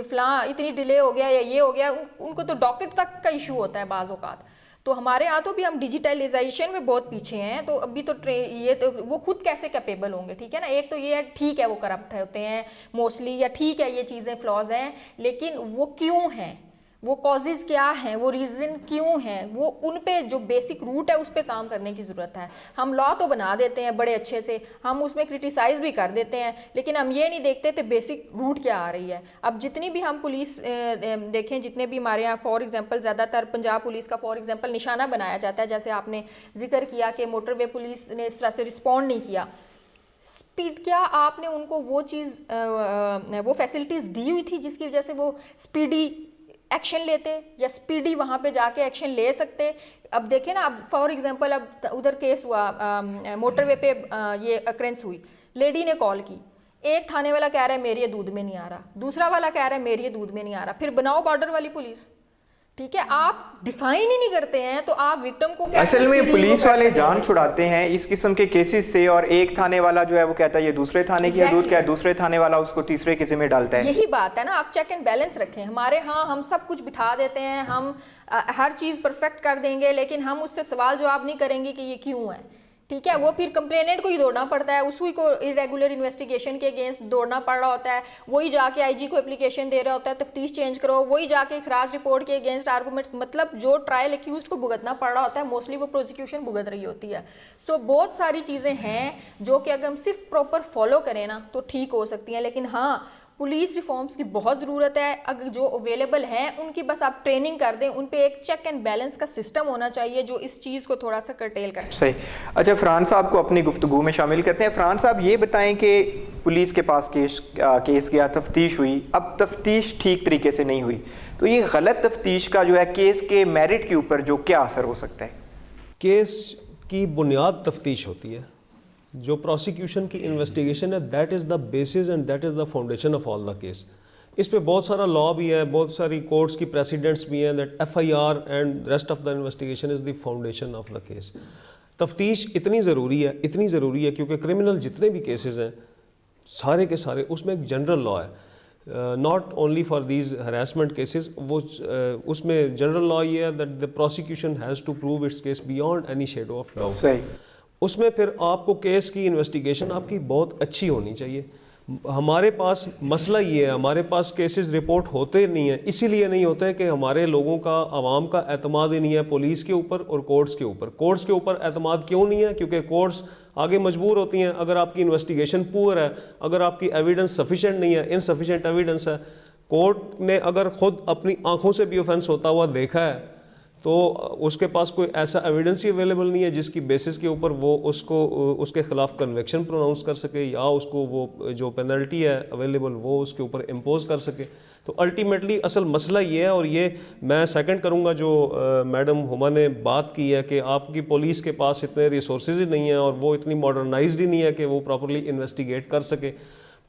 فلاں اتنی ڈیلے ہو گیا یا یہ ہو گیا. ان کو تو ڈاکٹ تک کا ایشو ہوتا ہے بعض اوقات. تو ہمارے یہاں تو بھی ہم ڈیجیٹلائزیشن میں بہت پیچھے ہیں, تو ابھی تو یہ تو وہ خود کیسے کیپیبل ہوں گے, ٹھیک ہے نا. ایک تو یہ ہے ٹھیک ہے وہ کرپٹ ہوتے ہیں موسٹلی, یا ٹھیک ہے یہ چیزیں فلاز ہیں, لیکن وہ کیوں ہیں, وہ کازز کیا ہیں, وہ ریزن کیوں ہیں, وہ ان پہ جو بیسک روٹ ہے اس پہ کام کرنے کی ضرورت ہے. ہم لا تو بنا دیتے ہیں بڑے اچھے سے, ہم اس میں کرٹیسائز بھی کر دیتے ہیں, لیکن ہم یہ نہیں دیکھتے کہ بیسک روٹ کیا آ رہی ہے. اب جتنی بھی ہم پولیس دیکھیں, جتنے بھی ہمارے یہاں فار ایگزامپل زیادہ تر پنجاب پولیس کا فار ایگزامپل نشانہ بنایا جاتا ہے, جیسے آپ نے ذکر کیا کہ موٹر وے پولیس نے اس طرح سے رسپونڈ نہیں کیا. سپیڈ, کیا آپ نے ان کو وہ چیز وہ فیسلٹیز دی ہوئی تھی جس کی وجہ سے وہ سپیڈی ایکشن لیتے, یا سپیڈی وہاں پہ جا کے ایکشن لے سکتے؟ اب دیکھیں نا, اب فار ایگزامپل اب ادھر کیس ہوا موٹر وے پہ, یہ اکرنس ہوئی, لیڈی نے کال کی, ایک تھانے والا کہہ رہا ہے میرے یہ دودھ میں نہیں آ رہا, دوسرا والا کہہ رہا ہے میرے یہ دودھ میں نہیں آ رہا, پھر بناؤ بارڈر والی پولیس. ٹھیک ہے, آپ ڈیفائن ہی نہیں کرتے ہیں تو آپ وکٹم کو اصل میں پولیس والے جان چھڑاتے ہیں اس قسم کے کیسز سے, اور ایک تھانے والا جو ہے وہ کہتا ہے یہ دوسرے تھانے کی حدود کیا ہے, دوسرے تھانے والا اس کو تیسرے کے ذمہ ڈالتا ہے. یہی بات ہے نا, آپ چیک اینڈ بیلنس رکھیں. ہمارے ہاں ہم سب کچھ بٹھا دیتے ہیں, ہم ہر چیز پرفیکٹ کر دیں گے, لیکن ہم اس سے سوال جواب نہیں کریں گے کہ یہ کیوں ہے. ٹھیک ہے, وہ پھر کمپلیننٹ کو ہی دوڑنا پڑتا ہے, اسی کو irregular انویسٹیگیشن کے اگینسٹ دوڑنا پڑ رہا ہوتا ہے, وہی جا کے آئی جی کو اپلیکیشن دے رہا ہوتا ہے تفتیش چینج کرو, وہی جا کے اخراج رپورٹ کے اگینسٹ آرگومنٹ, مطلب جو ٹرائل ایکیوزڈ کو بھگتنا پڑ رہا ہوتا ہے موسٹلی وہ پروزیکیوشن بھگت رہی ہوتی ہے. سو بہت ساری چیزیں ہیں جو کہ اگر ہم صرف پراپر فالو کریں نا تو ٹھیک ہو سکتی ہیں, لیکن ہاں پولیس ریفارمز کی بہت ضرورت ہے. اگر جو اویلیبل ہیں ان کی بس آپ ٹریننگ کر دیں, ان پہ ایک چیک اینڈ بیلنس کا سسٹم ہونا چاہیے جو اس چیز کو تھوڑا سا کرٹیل کرے. صحیح. اچھا, فرحان صاحب کو اپنی گفتگو میں شامل کرتے ہیں. فرحان صاحب یہ بتائیں کہ پولیس کے پاس کیس گیا, تفتیش ہوئی, اب تفتیش ٹھیک طریقے سے نہیں ہوئی, تو یہ غلط تفتیش کا جو ہے کیس کے میرٹ کے اوپر جو کیا اثر ہو سکتا ہے؟ کیس کی بنیاد تفتیش ہوتی ہے, جو پروسیکیوشن کی انویسٹیگیشن ہے, that is the basis and that is the foundation of all the case. اس پہ بہت سارا لا بھی ہے, بہت ساری کورٹس کی پریسیڈنٹس بھی ہیں, that FIR and rest of the investigation is the foundation of the case. تفتیش اتنی ضروری ہے کیونکہ کرمنل جتنے بھی کیسز ہیں سارے کے سارے اس میں ایک جنرل لا ہے, not only for these harassment cases. وہ اس میں جنرل لا یہ ہے that the prosecution has to prove its case beyond any shadow of doubt. صحیح. اس میں پھر آپ کو کیس کی انویسٹیگیشن آپ کی بہت اچھی ہونی چاہیے. ہمارے پاس مسئلہ یہ ہے, ہمارے پاس کیسز رپورٹ ہوتے نہیں ہیں, اسی لیے نہیں ہوتے کہ ہمارے لوگوں کا, عوام کا اعتماد ہی نہیں ہے پولیس کے اوپر اور کورٹس کے اوپر. کورٹس کے اوپر اعتماد کیوں نہیں ہے؟ کیونکہ کورٹس آگے مجبور ہوتی ہیں, اگر آپ کی انویسٹیگیشن پور ہے, اگر آپ کی ایویڈنس سفیشینٹ نہیں ہے, انسفیشینٹ ایویڈنس ہے, کورٹ نے اگر خود اپنی آنکھوں سے بھی اوفینس ہوتا ہوا دیکھا ہے تو اس کے پاس کوئی ایسا ایویڈنس ہی اویلیبل نہیں ہے جس کی بیسس کے اوپر وہ اس کے خلاف کنویکشن پروناؤنس کر سکے, یا اس کو وہ جو پینلٹی ہے اویلیبل وہ اس کے اوپر امپوز کر سکے. تو الٹیمیٹلی اصل مسئلہ یہ ہے, اور یہ میں سیکنڈ کروں گا جو میڈم ہما نے بات کی ہے کہ آپ کی پولیس کے پاس اتنے ریسورسز ہی نہیں ہیں اور وہ اتنی ماڈرنائزڈ ہی نہیں ہے کہ وہ پراپرلی انویسٹیگیٹ کر سکے.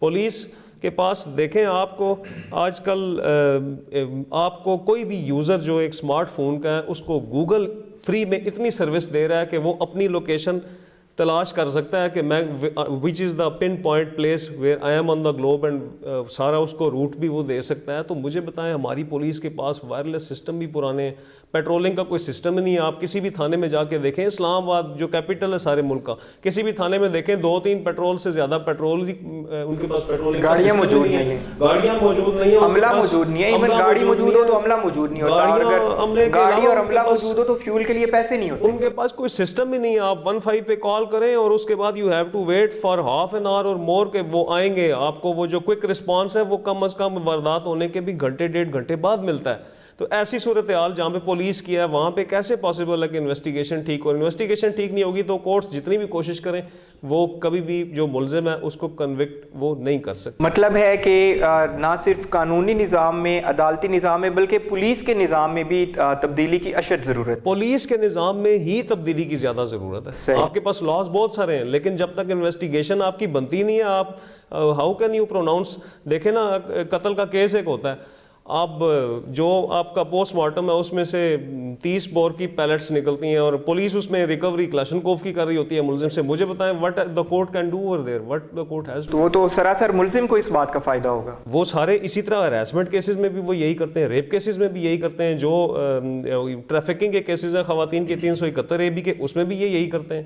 پولیس کے پاس دیکھیں, آپ کو آج کل آپ کو کوئی بھی یوزر جو ایک اسمارٹ فون کا ہے اس کو گوگل فری میں اتنی سروس دے رہا ہے کہ وہ اپنی لوکیشن تلاش کر سکتا ہے کہ میں which is the pin point place where I am on the globe, and سارا اس کو روٹ بھی وہ دے سکتا ہے. تو مجھے بتائیں, ہماری پولیس کے پاس وائرلیس سسٹم بھی پرانے ہیں, پیٹرولنگ کا کوئی سسٹم ہی نہیں ہے. آپ کسی بھی تھانے میں جا کے دیکھیں, اسلام آباد جو کیپٹل ہے سارے ملک کا, کسی بھی تھانے میں دیکھیں 2-3 پیٹرول سے زیادہ پیٹرول ان کے پاس پیٹرولنگ گاڑیاں موجود نہیں ہیں, گاڑیاں موجود نہیں ہیں, عملہ موجود نہیں ہے. ایون گاڑی موجود ہو تو عملہ موجود نہیں ہوتا, اور اگر گاڑی اور عملہ موجود ہو تو فیول کے لیے پیسے نہیں ہوتے. ان کے پاس کوئی سسٹم ہی نہیں ہے. آپ 15 پہ کال کریں اور اس کے بعد you have to wait for half an hour اور مور کہ وہ آئیں گے. آپ کو وہ جو کوئک رسپانس ہے وہ کم از کم واردات ہونے کے بھی گھنٹے 1.5 گھنٹے بعد ملتا ہے. تو ایسی صورتحال جہاں پہ پولیس کیا ہے وہاں پہ کیسے پاسبل ہے کہ انویسٹیگیشن ٹھیک ہو؟ انویسٹیگیشن ٹھیک نہیں ہوگی تو کورٹس جتنی بھی کوشش کریں وہ کبھی بھی جو ملزم ہے اس کو کنوکٹ وہ نہیں کر سکتے. مطلب ہے کہ نہ صرف قانونی نظام میں, عدالتی نظام میں, بلکہ پولیس کے نظام میں بھی تبدیلی کی اشد ضرورت ہے. پولیس کے نظام میں ہی تبدیلی کی زیادہ ضرورت ہے. آپ کے پاس لاز بہت سارے ہیں لیکن جب تک انویسٹیگیشن آپ کی بنتی نہیں ہے, آپ ہاؤ کین یو پروناؤنس. دیکھیں نا, قتل کا کیس ایک ہوتا ہے, اب جو آپ کا پوسٹ مارٹم ہے اس میں سے 30 بور کی پیلٹس نکلتی ہیں اور پولیس اس میں ریکوری کلاشنکوف کی کر رہی ہوتی ہے ملزم سے. مجھے بتائیں what the court can do over there, what the court has to. تو وہ تو سراسر ملزم کو اس بات کا فائدہ ہوگا. وہ سارے اسی طرح ہراسمنٹ کیسز میں بھی وہ یہی کرتے ہیں, ریپ کیسز میں بھی یہی کرتے ہیں, جو ٹریفکنگ کے کیسز ہیں خواتین کے 371 اے بی کے, اس میں بھی یہ یہی کرتے ہیں.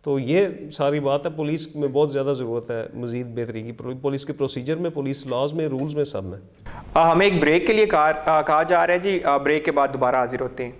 تو یہ ساری بات ہے, پولیس میں بہت زیادہ ضرورت ہے مزید بہتری کی, پولیس کے پروسیجر میں, پولیس لاز میں, رولز میں, سب میں. ہمیں ایک بریک کے لیے کہا جا رہا ہے جی, بریک کے بعد دوبارہ حاضر ہوتے ہیں.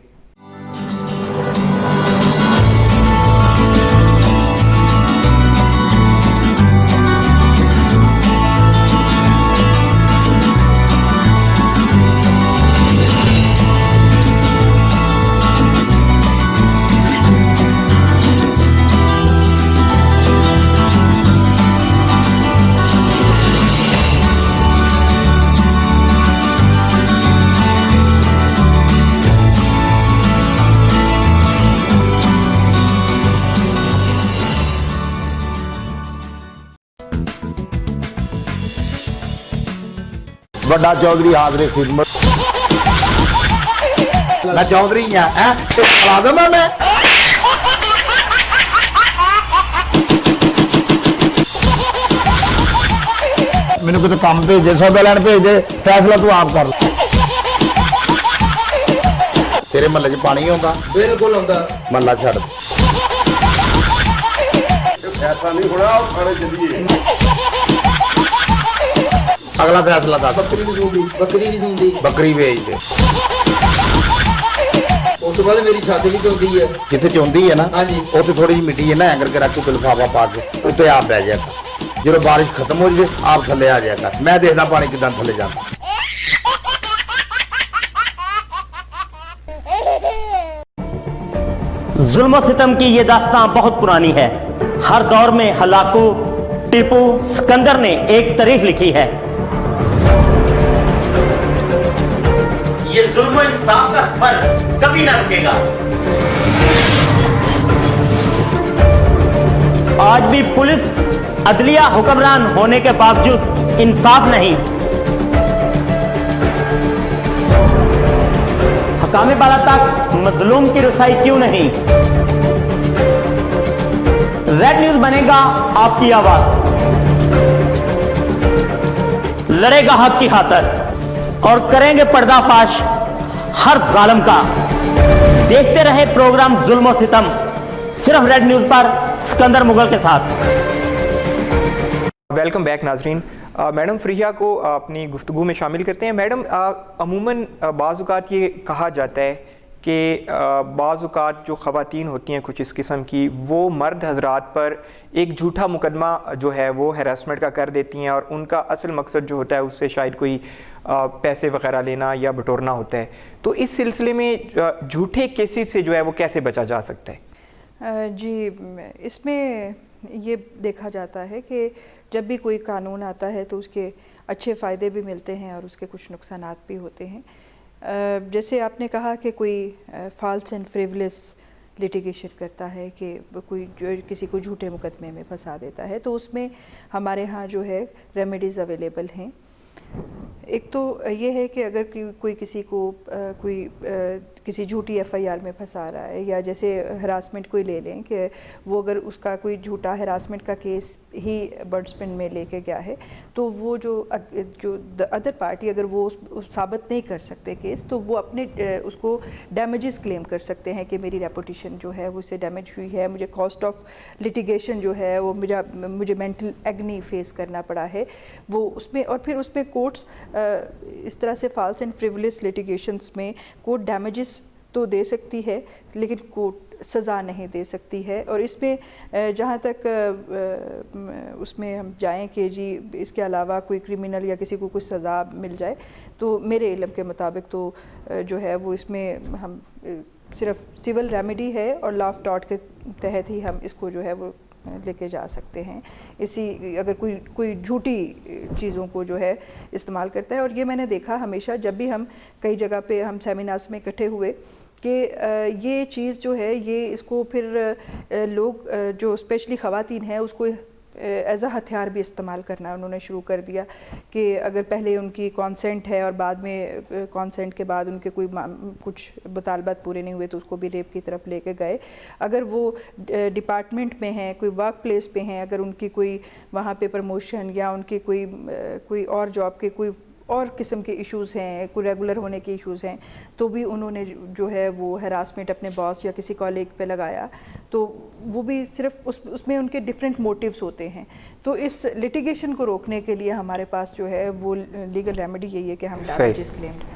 بڑا چودھری حاضر خدمت. میں چودھری ہاں, کھلا دوں میں مینوں کتے کام بھیجے, سودا لین بھیجے, فیصلہ تو آپ کر لو. تیرے محلے چ پانی آਉਂਦਾ؟ بالکل آਉਂਦਾ. محلہ چھੱਡ فیصلہ نہیں ہونا, تھانے چلیے. اگلا فیصلہ دس. بکری نہیں دوں, بکری بیچ دے. اس کے بعد میری چھاتی بھی چوندی ہے, جتنے چوندی ہے نا اتنے تھوڑی جی مٹی ہے نا, اینگر کے رکھ کے لفافہ پا کے اتنے آپ بہ جائے گا. جب بارش ختم ہو جائے آپ تھلے آ جائے گا. میں دیکھنا پانی کدھر تھلے جانا. ظلم و ستم کی یہ داستان بہت پرانی ہے. ہر دور میں ہلاکو, ٹیپو, سکندر نے ایک تاریخ لکھی ہے. یہ ظلم و انصاف کا سفر کبھی نہ رکے گا. آج بھی پولیس عدلیہ حکمران ہونے کے باوجود انصاف نہیں. حکام بالا تک مظلوم کی رسائی کیوں نہیں؟ ریڈ نیوز بنے گا آپ کی آواز, لڑے گا حق کی خاطر اور کریں گے پردہ فاش ہر ظالم کا. دیکھتے رہے پروگرام ظلم و ستم, صرف ریڈ نیوز پر سکندر مغل کے ساتھ. ویلکم بیک ناظرین. میڈم فریحہ کو اپنی گفتگو میں شامل کرتے ہیں. میڈم, عموماً بعض اوقات یہ کہا جاتا ہے کہ بعض اوقات جو خواتین ہوتی ہیں کچھ اس قسم کی, وہ مرد حضرات پر ایک جھوٹا مقدمہ جو ہے وہ ہیراسمنٹ کا کر دیتی ہیں, اور ان کا اصل مقصد جو ہوتا ہے اس سے شاید کوئی پیسے وغیرہ لینا یا بٹورنا ہوتا ہے. تو اس سلسلے میں جھوٹے کیسز سے جو ہے وہ کیسے بچا جا سکتا ہے؟ جی, اس میں یہ دیکھا جاتا ہے کہ جب بھی کوئی قانون آتا ہے تو اس کے اچھے فائدے بھی ملتے ہیں اور اس کے کچھ نقصانات بھی ہوتے ہیں. جیسے آپ نے کہا کہ کوئی فالس اینڈ فریولس لیٹیگیشن کرتا ہے, کہ کوئی جو کسی کو جھوٹے مقدمے میں پھنسا دیتا ہے, تو اس میں ہمارے ہاں جو ہے ریمیڈیز اویلیبل ہیں. ایک تو یہ ہے کہ اگر کوئی کسی کو کسی جھوٹی ایف آئی آر میں پھنسا رہا ہے, یا جیسے ہراسمنٹ کوئی لے لیں کہ وہ اگر اس کا کوئی جھوٹا ہراسمنٹ کا کیس ہی برڈسپن میں لے کے گیا ہے, تو وہ جو ادر پارٹی اگر وہ ثابت نہیں کر سکتے کیس, تو وہ اپنے اس کو ڈیمیجز کلیم کر سکتے ہیں کہ میری ریپوٹیشن جو ہے وہ اس سے ڈیمیج ہوئی ہے, مجھے کاسٹ آف لٹیگیشن جو ہے وہ مجھے مینٹل ایگنی فیس کرنا پڑا ہے وہ اس میں. اور پھر اس میں کورٹس اس طرح سے فالس اینڈ فریولس لٹیگیشنس میں کورٹ ڈیمیجز تو دے سکتی ہے لیکن کورٹ سزا نہیں دے سکتی ہے. اور اس میں جہاں تک اس میں ہم جائیں کہ جی اس کے علاوہ کوئی کرمنل یا کسی کو کچھ سزا مل جائے, تو میرے علم کے مطابق تو جو ہے وہ اس میں ہم صرف سول ریمیڈی ہے اور لا آف ٹارٹ کے تحت ہی ہم اس کو جو ہے وہ لے کے جا سکتے ہیں. اسی اگر کوئی جھوٹی چیزوں کو جو ہے استعمال کرتا ہے. اور یہ میں نے دیکھا ہمیشہ جب بھی ہم کئی جگہ پہ ہم سیمینارز میں اکٹھے ہوئے کہ یہ چیز جو ہے یہ اس کو پھر لوگ جو اسپیشلی خواتین ہیں اس کو ایز اے ہتھیار بھی استعمال کرنا انہوں نے شروع کر دیا کہ اگر پہلے ان کی کانسینٹ ہے اور بعد میں کانسینٹ کے بعد ان کے کوئی کچھ مطالبات پورے نہیں ہوئے تو اس کو بھی ریپ کی طرف لے کے گئے. اگر وہ ڈپارٹمنٹ میں ہیں, کوئی ورک پلیس پہ ہیں, اگر ان کی کوئی وہاں پہ پروموشن یا ان کی کوئی اور جاب کے کوئی اور قسم کے ایشوز ہیں, کوئی ریگولر ہونے کے ایشوز ہیں, تو بھی انہوں نے جو ہے وہ ہراسمنٹ اپنے باس یا کسی کالیگ پہ لگایا. تو وہ بھی صرف اس میں ان کے ڈفرینٹ موٹیوز ہوتے ہیں. تو اس لٹیگیشن کو روکنے کے لیے ہمارے پاس جو ہے وہ لیگل ریمیڈی یہی ہے کہ ہم ڈیمیجز کلیم کریں.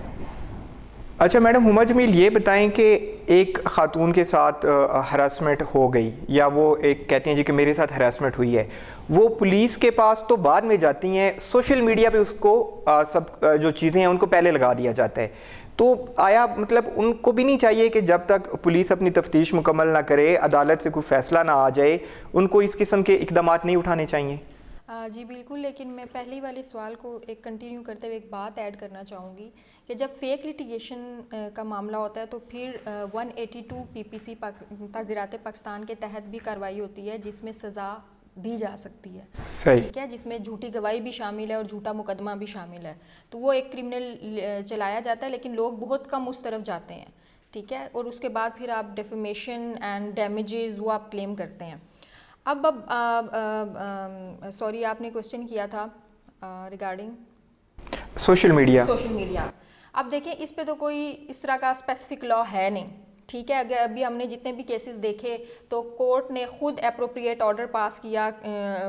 اچھا میڈم ہما جمیل, یہ بتائیں کہ ایک خاتون کے ساتھ ہراسمنٹ ہو گئی یا وہ ایک کہتی ہیں جی کہ میرے ساتھ ہراسمنٹ ہوئی ہے, وہ پولیس کے پاس تو بعد میں جاتی ہیں, سوشل میڈیا پہ اس کو سب جو چیزیں ہیں ان کو پہلے لگا دیا جاتا ہے. تو آیا مطلب ان کو بھی نہیں چاہیے کہ جب تک پولیس اپنی تفتیش مکمل نہ کرے, عدالت سے کوئی فیصلہ نہ آ جائے, ان کو اس قسم کے اقدامات نہیں اٹھانے چاہیے؟ جی بالکل, لیکن میں پہلی والے سوال کو ایک کنٹینیو کرتے ہوئے ایک بات ایڈ کرنا چاہوں گی کہ جب فیک لٹیگیشن کا معاملہ ہوتا ہے تو پھر 182 PPC تعزیرات پاکستان کے تحت بھی کارروائی ہوتی ہے جس میں سزا دی جا سکتی ہے. صحیح, ٹھیک ہے, جس میں جھوٹی گواہی بھی شامل ہے اور جھوٹا مقدمہ بھی شامل ہے. تو وہ ایک کرمنل چلایا جاتا ہے, لیکن لوگ بہت کم اس طرف جاتے ہیں. ٹھیک ہے, اور اس کے بعد پھر آپ ڈیفیمیشن اینڈ ڈیمیجز وہ آپ کلیم کرتے ہیں. اب سوری آپ نے کوشچن کیا تھا ریگارڈنگ سوشل میڈیا. اب دیکھیں اس پہ تو کوئی اس طرح کا اسپیسیفک لا ہے نہیں. ٹھیک ہے, اگر ابھی ہم نے جتنے بھی کیسز دیکھے تو کورٹ نے خود اپروپریٹ آرڈر پاس کیا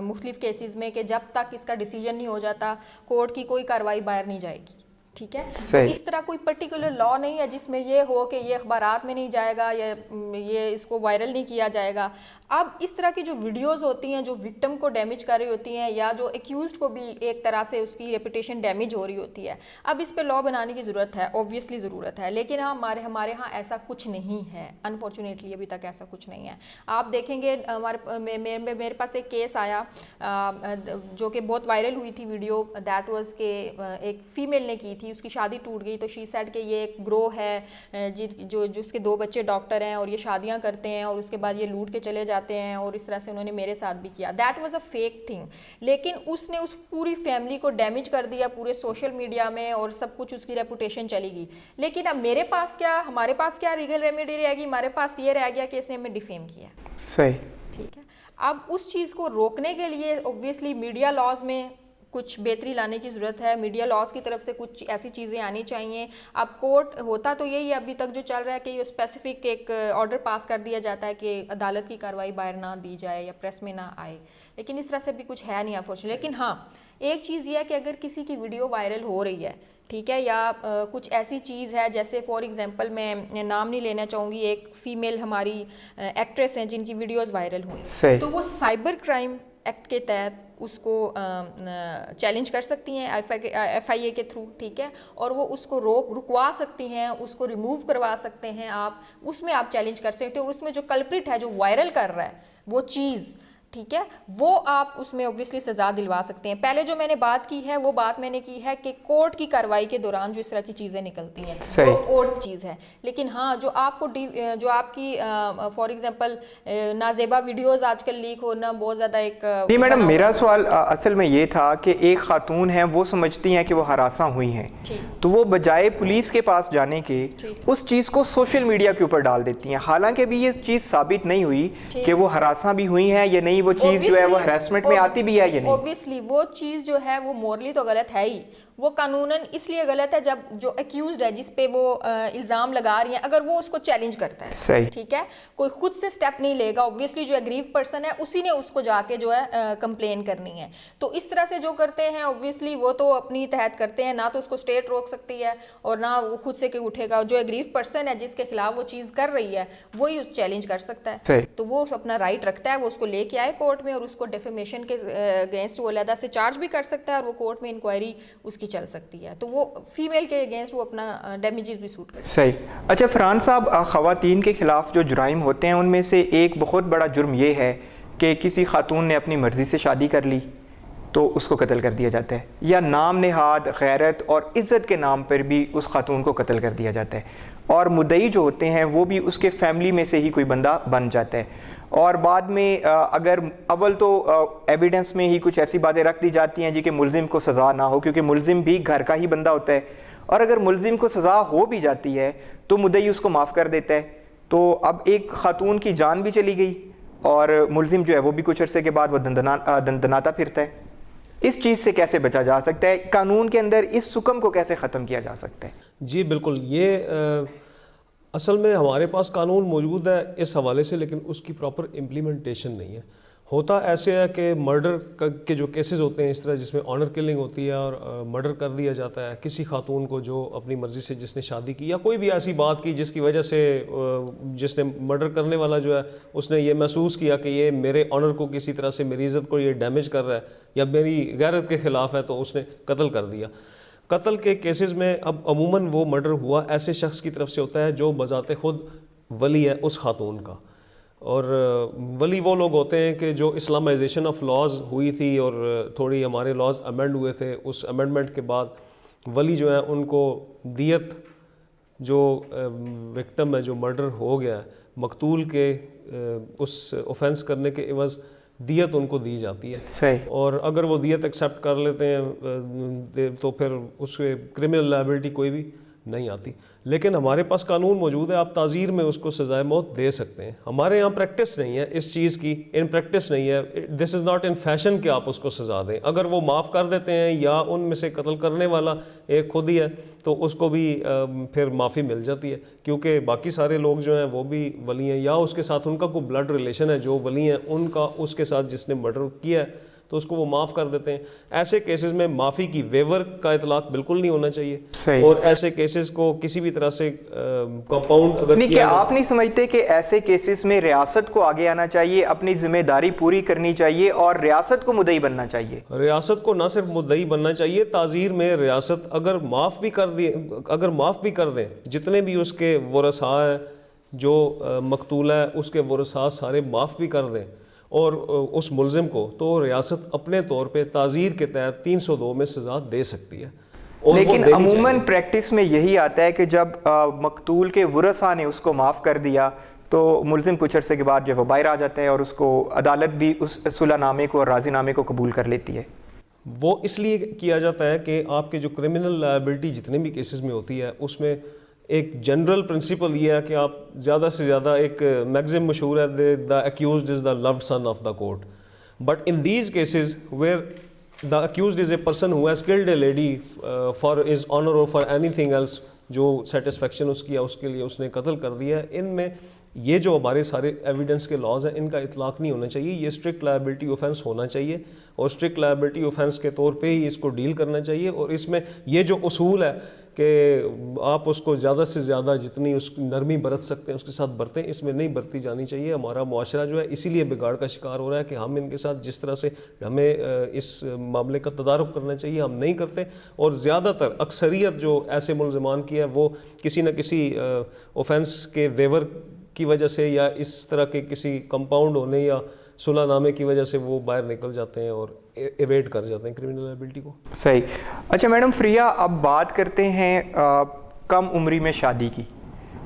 مختلف کیسز میں کہ جب تک اس کا ڈیسیجن نہیں ہو جاتا کورٹ کی کوئی کارروائی باہر نہیں جائے گی. ٹھیک ہے, تو اس طرح کوئی پرٹیکولر لا نہیں ہے جس میں یہ ہو کہ یہ اخبارات میں نہیں جائے گا یا یہ اس کو وائرل نہیں کیا جائے گا. اب اس طرح کی جو ویڈیوز ہوتی ہیں جو وکٹم کو ڈیمیج کر رہی ہوتی ہیں یا جو ایکیوزڈ کو بھی ایک طرح سے اس کی ریپوٹیشن ڈیمیج ہو رہی ہوتی ہے, اب اس پہ لا بنانے کی ضرورت ہے, اوبویسلی ضرورت ہے, لیکن ہمارے ہاں ایسا کچھ نہیں ہے. انفارچونیٹلی ابھی تک ایسا کچھ نہیں ہے. آپ دیکھیں گے میرے پاس ایک کیس آیا جو کہ بہت وائرل ہوئی تھی ویڈیو, دیٹ واز کہ ایک فیمیل نے کی تھی, اس کی شادی ٹوٹ گئی تو شی سیڈ کہ یہ ایک گروہ ہے جو اس کے 2 بچے ڈاکٹر ہیں اور یہ شادیاں کرتے ہیں اور اس کے بعد یہ لوٹ کے چلے جاتے ہیں, اور اس طرح سے انہوں نے میرے ساتھ بھی کیا. That was a fake thing, لیکن اس نے اس پوری فیملی کو ڈیمیج کر دیا پورے سوشل میڈیا میں اور سب کچھ اس کی ریپوٹیشن چلی گئی. لیکن اب ہمارے پاس کیا ریگل ریمیڈی رہے گی؟ ہمارے پاس یہ رہ گیا کہ اس نے ہمیں ڈیفیم کیا. صحیح, ٹھیک ہے, اب اس چیز کو روکنے کے لیے اوبویسلی میڈیا لاز میں کچھ بہتری لانے کی ضرورت ہے. میڈیا لاز کی طرف سے کچھ ایسی چیزیں آنی چاہیے. اب کورٹ ہوتا تو یہی ابھی تک جو چل رہا ہے کہ یہ اسپیسیفک ایک آرڈر پاس کر دیا جاتا ہے کہ عدالت کی کارروائی باہر نہ دی جائے یا پریس میں نہ آئے, لیکن اس طرح سے بھی کچھ ہے نہیں انفارچونیٹلی. لیکن ہاں ایک چیز یہ ہے کہ اگر کسی کی ویڈیو وائرل ہو رہی ہے, ٹھیک ہے, یا کچھ ایسی چیز ہے جیسے فار ایگزامپل میں نام نہیں لینا چاہوں گی, ایک فیمیل ہماری ایکٹریس ہیں جن کی ویڈیوز وائرل ہوئی, تو وہ سائبر کرائم ایکٹ کے تحت اس کو چیلنج کر سکتی ہیں FIA کے تھرو. ٹھیک ہے, اور وہ اس کو رکوا سکتی ہیں, اس کو ریموو کروا سکتے ہیں. آپ اس میں آپ چیلنج کر سکتے ہیں, اور اس میں جو کلپریٹ ہے جو وائرل کر رہا ہے وہ چیز, ٹھیک ہے, وہ آپ اس میں اوبویسلی سزا دلوا سکتے ہیں. پہلے جو میں نے بات کی ہے وہ بات میں نے کی ہے کہ کورٹ کی کارروائی کے دوران جو اس طرح کی چیزیں نکلتی ہیں وہ کورٹ چیز ہے. لیکن ہاں جو آپ کی فار ایگزامپل نازیبا ویڈیوز آج کل لیک ہونا بہت زیادہ ایک نہیں میڈم, میرا سوال اصل میں یہ تھا کہ ایک خاتون ہیں وہ سمجھتی ہیں کہ وہ ہراساں ہوئی ہیں, تو وہ بجائے پولیس کے پاس جانے کے اس چیز کو سوشل میڈیا کے اوپر ڈال دیتی ہیں, حالانکہ بھی یہ چیز ثابت نہیں ہوئی کہ وہ ہراساں بھی ہوئی ہیں یا نہیں, وہ چیز جو ہے وہ ہراسمنٹ میں آتی بھی ہے یا نہیں. اوبویسلی وہ چیز جو ہے وہ مورلی تو غلط ہے ہی, وہ قانوناً اس لیے غلط ہے جب جو ایکیوزڈ ہے جس پہ وہ الزام لگا رہی ہیں اگر وہ اس کو چیلنج کرتا ہے. صحیح, ٹھیک ہے, کوئی خود سے سٹیپ نہیں لے گا. اوبویسلی جو ایگریو پرسن ہے اسی نے اس کو جا کے جو ہے کمپلین کرنی ہے. تو اس طرح سے جو کرتے ہیں اوبویسلی وہ تو اپنی تحت کرتے ہیں, نہ تو اس کو اسٹیٹ روک سکتی ہے اور نہ وہ خود سے کہ اٹھے گا. جو ایگریو پرسن ہے جس کے خلاف وہ چیز کر رہی ہے وہی اس چیلنج کر سکتا ہے. تو وہ اپنا رائٹ رکھتا ہے, وہ اس کو لے کے آئے کورٹ میں اور اس کو ڈیفیمیشن کے اگینسٹ وہ علیحدہ سے چارج بھی کر سکتا ہے اور وہ کورٹ میں انکوائری اس کی چل سکتی ہے. تو وہ فیمیل کے اگینسٹ وہ اپنا ڈیمیجز بھی سوٹ کرتے ہیں. صحیح. اچھا فرحان صاحب, خواتین کے خلاف جو جرائم ہوتے ہیں ان میں سے ایک بہت بڑا جرم یہ ہے کہ کسی خاتون نے اپنی مرضی سے شادی کر لی تو اس کو قتل کر دیا جاتا ہے, یا نام نہاد غیرت اور عزت کے نام پر بھی اس خاتون کو قتل کر دیا جاتا ہے, اور مدعی جو ہوتے ہیں وہ بھی اس کے فیملی میں سے ہی کوئی بندہ بن جاتا ہے. اور بعد میں اگر اول تو ایویڈنس میں ہی کچھ ایسی باتیں رکھ دی جاتی ہیں جی کہ ملزم کو سزا نہ ہو، کیونکہ ملزم بھی گھر کا ہی بندہ ہوتا ہے، اور اگر ملزم کو سزا ہو بھی جاتی ہے تو مدعی اس کو معاف کر دیتا ہے. تو اب ایک خاتون کی جان بھی چلی گئی اور ملزم جو ہے وہ بھی کچھ عرصے کے بعد وہ دندناتا پھرتا ہے. اس چیز سے کیسے بچا جا سکتا ہے؟ قانون کے اندر اس سکم کو کیسے ختم کیا جا سکتا ہے؟ جی بالکل، یہ اصل میں ہمارے پاس قانون موجود ہے اس حوالے سے، لیکن اس کی پراپر امپلیمنٹیشن نہیں ہے. ہوتا ایسے ہے کہ مرڈر کے جو کیسز ہوتے ہیں اس طرح جس میں آنر کلنگ ہوتی ہے اور مرڈر کر دیا جاتا ہے کسی خاتون کو جو اپنی مرضی سے جس نے شادی کی یا کوئی بھی ایسی بات کی جس کی وجہ سے جس نے مرڈر کرنے والا جو ہے اس نے یہ محسوس کیا کہ یہ میرے آنر کو کسی طرح سے میری عزت کو یہ ڈیمیج کر رہا ہے یا میری غیرت کے خلاف ہے، تو اس نے قتل کر دیا. قتل کے کیسز میں اب عموماً وہ مرڈر ہوا ایسے شخص کی طرف سے ہوتا ہے جو بذات خود ولی ہے اس خاتون کا. اور ولی وہ لوگ ہوتے ہیں کہ جو اسلامائزیشن آف لاز ہوئی تھی اور تھوڑی ہمارے لاز امینڈ ہوئے تھے، اس امینڈمنٹ کے بعد ولی جو ہیں ان کو دیت جو وکٹم ہے جو مرڈر ہو گیا ہے مقتول کے اس اوفینس کرنے کے عوض دیت ان کو دی جاتی ہے. صحیح. اور اگر وہ دیت ایکسیپٹ کر لیتے ہیں تو پھر اس کے کرمنل لائبلٹی کوئی بھی نہیں آتی. لیکن ہمارے پاس قانون موجود ہے، آپ تعزیر میں اس کو سزائے موت دے سکتے ہیں. ہمارے یہاں پریکٹس نہیں ہے اس چیز کی، ان پریکٹس نہیں ہے، دس از ناٹ ان فیشن کہ آپ اس کو سزا دیں. اگر وہ معاف کر دیتے ہیں یا ان میں سے قتل کرنے والا ایک خود ہی ہے تو اس کو بھی پھر معافی مل جاتی ہے، کیونکہ باقی سارے لوگ جو ہیں وہ بھی ولی ہیں یا اس کے ساتھ ان کا کوئی بلڈ ریلیشن ہے جو ولی ہیں ان کا اس کے ساتھ جس نے مرڈر کیا ہے تو اس کو وہ معاف کر دیتے ہیں. ایسے کیسز میں معافی کی ویور کا اطلاق بالکل نہیں ہونا چاہیے. صحیح. اور ایسے کیسز کو کسی بھی طرح سے کمپاؤنڈ اگر نہیں، کیا آپ نہیں سمجھتے کہ ایسے کیسز میں ریاست کو آگے آنا چاہیے، اپنی ذمہ داری پوری کرنی چاہیے اور ریاست کو مدعی بننا چاہیے؟ ریاست کو نہ صرف مدعی بننا چاہیے، تعزیر میں ریاست اگر معاف بھی کر دیں جتنے بھی اس کے ورثاء ہیں جو مقتول ہے اس کے ورثاء سارے معاف بھی کر دیں اور اس ملزم کو، تو ریاست اپنے طور پہ تعزیر کے تحت 302 میں سزا دے سکتی ہے. لیکن عموماً پریکٹس میں یہی آتا ہے کہ جب مقتول کے ورثاء نے اس کو معاف کر دیا تو ملزم کچھ عرصے کے بعد جو وہ باہر آ جاتا ہے اور اس کو عدالت بھی اس صلح نامے کو اور راضی نامے کو قبول کر لیتی ہے. وہ اس لیے کیا جاتا ہے کہ آپ کے جو کرمنل لائبلٹی جتنے بھی کیسز میں ہوتی ہے اس میں ایک جنرل پرنسپل یہ ہے کہ آپ زیادہ سے زیادہ ایک میگزم مشہور ہے the accused is the loved son of the court. But in these cases where the accused is a person who has killed a lady for his honour or for anything else, جو satisfaction اس کی ہے اس کے لیے اس نے قتل کر دیا ہے. ان میں یہ جو ہمارے سارے ایویڈنس کے لاز ہیں ان کا اطلاق نہیں ہونا چاہیے. یہ اسٹرکٹ لائبلٹی اوفینس ہونا چاہیے اور اسٹرکٹ لائبلٹی اوفینس کے طور پہ ہی اس کو ڈیل کرنا چاہیے. اور اس میں یہ جو اصول ہے کہ آپ اس کو زیادہ سے زیادہ جتنی اس کی نرمی برت سکتے ہیں اس کے ساتھ برتیں، اس میں نہیں برتی جانی چاہیے. ہمارا معاشرہ جو ہے اسی لیے بگاڑ کا شکار ہو رہا ہے کہ ہم ان کے ساتھ جس طرح سے ہمیں اس معاملے کا تدارک کرنا چاہیے ہم نہیں کرتے. اور زیادہ تر اکثریت جو ایسے ملزمان کی ہے وہ کسی نہ کسی اوفینس کے ویور کی وجہ سے یا اس طرح کے کسی کمپاؤنڈ ہونے یا صلح نامے کی وجہ سے وہ باہر نکل جاتے ہیں اور ایویڈ کر جاتے ہیں کرمنل لائبلٹی کو. صحیح. اچھا میڈم فریہ، اب بات کرتے ہیں کم عمری میں شادی کی.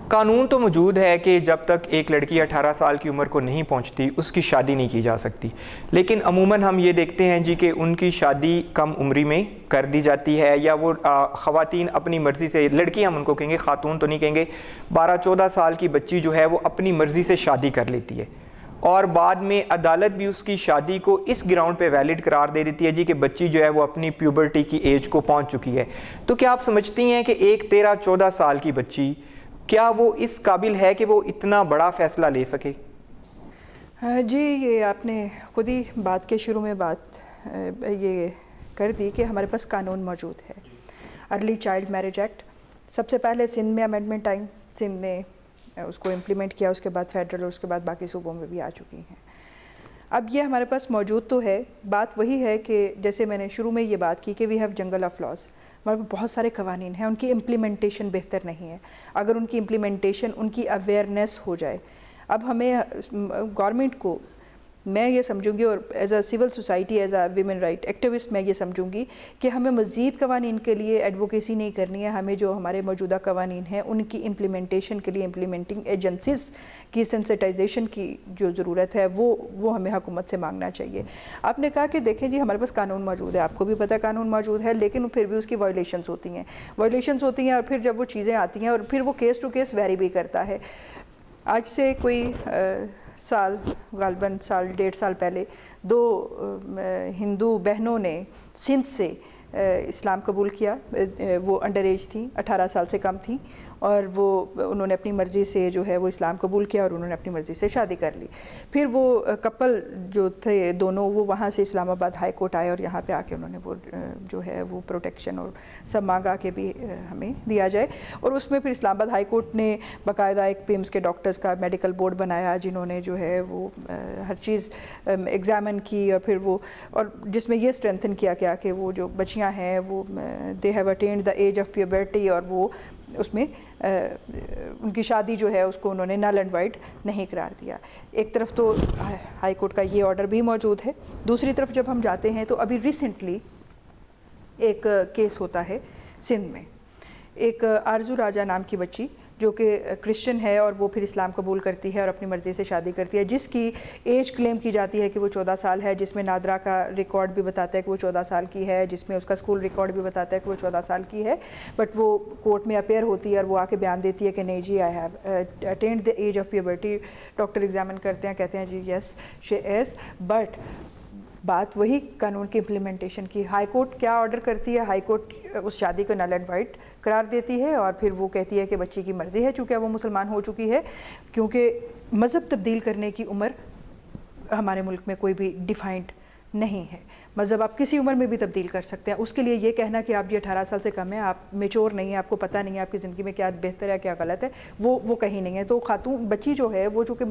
قانون تو موجود ہے کہ جب تک ایک لڑکی 18 سال کی عمر کو نہیں پہنچتی اس کی شادی نہیں کی جا سکتی، لیکن عموماً ہم یہ دیکھتے ہیں جی کہ ان کی شادی کم عمری میں کر دی جاتی ہے، یا وہ خواتین اپنی مرضی سے، لڑکیاں ہم ان کو کہیں گے، خاتون تو نہیں کہیں گے، 12-14 سال کی بچی جو ہے وہ اپنی مرضی سے شادی کر لیتی ہے اور بعد میں عدالت بھی اس کی شادی کو اس گراؤنڈ پہ ویلڈ قرار دے دیتی ہے جی کہ بچی جو ہے وہ اپنی پیوبرٹی کی ایج کو پہنچ چکی ہے. تو کیا آپ سمجھتی ہیں کہ ایک 13-14 سال کی بچی کیا وہ اس قابل ہے کہ وہ اتنا بڑا فیصلہ لے سکے؟ جی، یہ آپ نے خود ہی بات کے شروع میں بات یہ کر دی کہ ہمارے پاس قانون موجود ہے. ارلی چائلڈ میرج ایکٹ سب سے پہلے سندھ میں امینڈمنٹ آئی، سندھ نے اس کو امپلیمنٹ کیا، اس کے بعد فیڈرل اور اس کے بعد باقی صوبوں میں بھی آ چکی ہیں. اب یہ ہمارے پاس موجود تو ہے. بات وہی ہے کہ جیسے میں نے شروع میں یہ بات کی کہ وی ہیو جنگل آف لاز، ہمارے پاس بہت سارے قوانین ہیں، ان کی امپلیمنٹیشن بہتر نہیں ہے. اگر ان کی امپلیمنٹیشن، ان کی اویئرنیس ہو جائے. اب ہمیں گورنمنٹ کو میں یہ سمجھوں گی، اور as a civil society, as a women right activist میں یہ سمجھوں گی کہ ہمیں مزید قوانین کے لیے ایڈوکیسی نہیں کرنی ہے. ہمیں جو ہمارے موجودہ قوانین ہیں ان کی امپلیمنٹیشن کے لیے امپلیمنٹنگ ایجنسیز کی سینسٹائزیشن کی جو ضرورت ہے وہ ہمیں حکومت سے مانگنا چاہیے. آپ نے کہا کہ دیکھیں جی ہمارے پاس قانون موجود ہے، آپ کو بھی پتہ ہے قانون موجود ہے، لیکن پھر بھی اس کی وائلیشنز ہوتی ہیں اور پھر جب وہ چیزیں آتی ہیں اور پھر وہ کیس ٹو کیس ویری بھی کرتا ہے. آج سے کوئی سال، غالباً سال 1.5 سال پہلے 2 ہندو بہنوں نے سندھ سے اسلام قبول کیا. وہ انڈر ایج تھیں، 18 سال سے کم تھیں، اور انہوں نے اپنی مرضی سے جو ہے وہ اسلام قبول کیا اور انہوں نے اپنی مرضی سے شادی کر لی. پھر وہ کپل جو تھے دونوں، وہ وہاں سے اسلام آباد ہائی کورٹ آئے اور یہاں پہ آ کے انہوں نے وہ جو ہے وہ پروٹیکشن اور سب مانگا کہ بھی ہمیں دیا جائے. اور اس میں پھر اسلام آباد ہائی کورٹ نے باقاعدہ ایک پیمز کے ڈاکٹرز کا میڈیکل بورڈ بنایا جنہوں نے جو ہے وہ ہر چیز ایگزامن کی، اور پھر وہ اور جس میں یہ اسٹرینتھن کیا گیا کہ وہ جو بچیاں ہیں وہ they have attained the age of puberty, اور وہ اس میں ان کی شادی جو ہے اس کو انہوں نے نل اینڈ وائڈ نہیں قرار دیا. ایک طرف تو ہائی کورٹ کا یہ آرڈر بھی موجود ہے، دوسری طرف جب ہم جاتے ہیں تو ابھی ریسنٹلی ایک کیس ہوتا ہے سندھ میں. ایک آرزو راجہ نام کی بچی جو کہ کرسچن ہے اور وہ پھر اسلام قبول کرتی ہے اور اپنی مرضی سے شادی کرتی ہے، جس کی ایج کلیم کی جاتی ہے کہ وہ 14 سال ہے، جس میں نادرا کا ریکارڈ بھی بتاتا ہے کہ وہ 14 سال کی ہے، جس میں اس کا اسکول ریکارڈ بھی بتاتا ہے کہ وہ 14 سال کی ہے. بٹ وہ کورٹ میں اپیئر ہوتی ہے اور وہ آ کے بیان دیتی ہے کہ نہیں جی I have attained the age of puberty. Doctor examine کرتے ہیں، کہتے ہیں جی یس شی از. بٹ بات وہی قانون کی امپلیمنٹیشن کی. ہائی کورٹ کیا آرڈر کرتی ہے؟ ہائی کورٹ اس شادی کو نل اینڈ وائڈ قرار دیتی ہے اور پھر وہ کہتی ہے کہ بچی کی مرضی ہے چونکہ وہ مسلمان ہو چکی ہے، کیونکہ مذہب تبدیل کرنے کی عمر ہمارے ملک میں کوئی بھی ڈیفائنڈ نہیں ہے. مذہب آپ کسی عمر میں بھی تبدیل کر سکتے ہیں. اس کے لیے یہ کہنا کہ آپ یہ 18 سال سے کم ہیں، آپ میچور نہیں ہیں، آپ کو پتہ نہیں ہے آپ کی زندگی میں کیا بہتر ہے کیا غلط ہے، وہ کہیں نہیں ہے. تو خاتون بچی جو ہے وہ چونکہ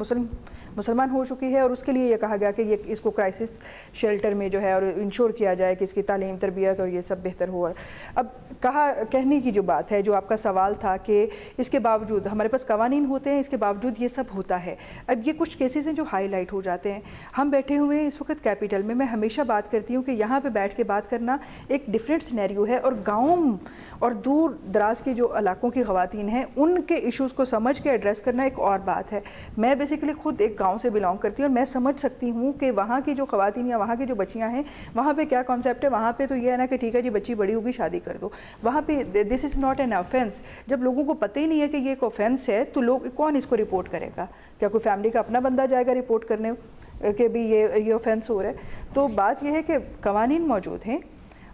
مسلمان ہو چکی ہے اور اس کے لیے یہ کہا گیا کہ یہ اس کو کرائسس شیلٹر میں جو ہے اور انشور کیا جائے کہ اس کی تعلیم تربیت اور یہ سب بہتر ہو. اب کہنے کی جو بات ہے، جو آپ کا سوال تھا کہ اس کے باوجود ہمارے پاس قوانین ہوتے ہیں، اس کے باوجود یہ سب ہوتا ہے. اب یہ کچھ کیسز ہیں جو ہائی لائٹ ہو جاتے ہیں. ہم بیٹھے ہوئے ہیں اس وقت کیپٹل میں ہمیشہ بات کرتی ہوں کہ یہاں پہ بیٹھ کے بات کرنا ایک ڈیفرنٹ سینیریو ہے، اور گاؤں اور دور دراز کے جو علاقوں کی خواتین ہیں ان کے ایشوز کو سمجھ کے ایڈریس کرنا ایک اور بات ہے. میں بیسیکلی خود ایک گاؤں سے بلانگ کرتی ہوں اور میں سمجھ سکتی ہوں کہ وہاں کی جو خواتین یا وہاں کی جو بچیاں ہیں وہاں پہ کیا کانسیپٹ ہے. وہاں پہ تو یہ ہے نا کہ ٹھیک ہے جی بچی بڑی ہوگی شادی کر دو. وہاں پہ دس از ناٹ این آفینس. جب لوگوں کو پتہ ہی نہیں ہے کہ یہ ایک آفینس ہے تو لوگ کون اس کو رپورٹ کرے گا؟ کیا کوئی فیملی کا اپنا بندہ جائے گا رپورٹ کرنے کہ بھی یہ آفینس ہو رہا ہے؟ تو بات یہ ہے کہ قوانین موجود ہیں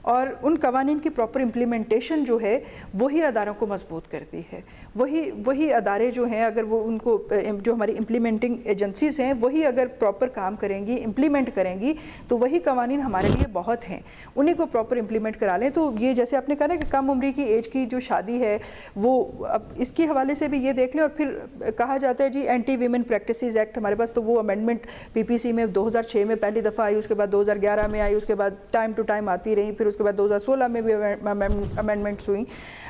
اور ان قوانین کی پراپر امپلیمنٹیشن جو ہے وہی اداروں کو مضبوط کرتی ہے. وہی ادارے جو ہیں اگر وہ ان کو جو ہماری امپلیمنٹنگ ایجنسیز ہیں وہی اگر پراپر کام کریں گی، امپلیمنٹ کریں گی تو وہی قوانین ہمارے لیے بہت ہیں. انہیں کو پراپر امپلیمنٹ کرا لیں. تو یہ جیسے آپ نے کہا نا کہ کم عمری کی ایج کی جو شادی ہے وہ اب اس کے حوالے سے بھی یہ دیکھ لیں. اور پھر کہا جاتا ہے جی اینٹی ویمن پریکٹسز ایکٹ ہمارے پاس، تو وہ امینڈمنٹ PPC میں 2006 میں پہلی دفعہ آئی، اس کے بعد 2011 میں آئی، اس کے بعد ٹائم ٹو ٹائم آتی رہی، پھر اس کے بعد 2016 میں بھی امینڈمنٹس ہوئیں.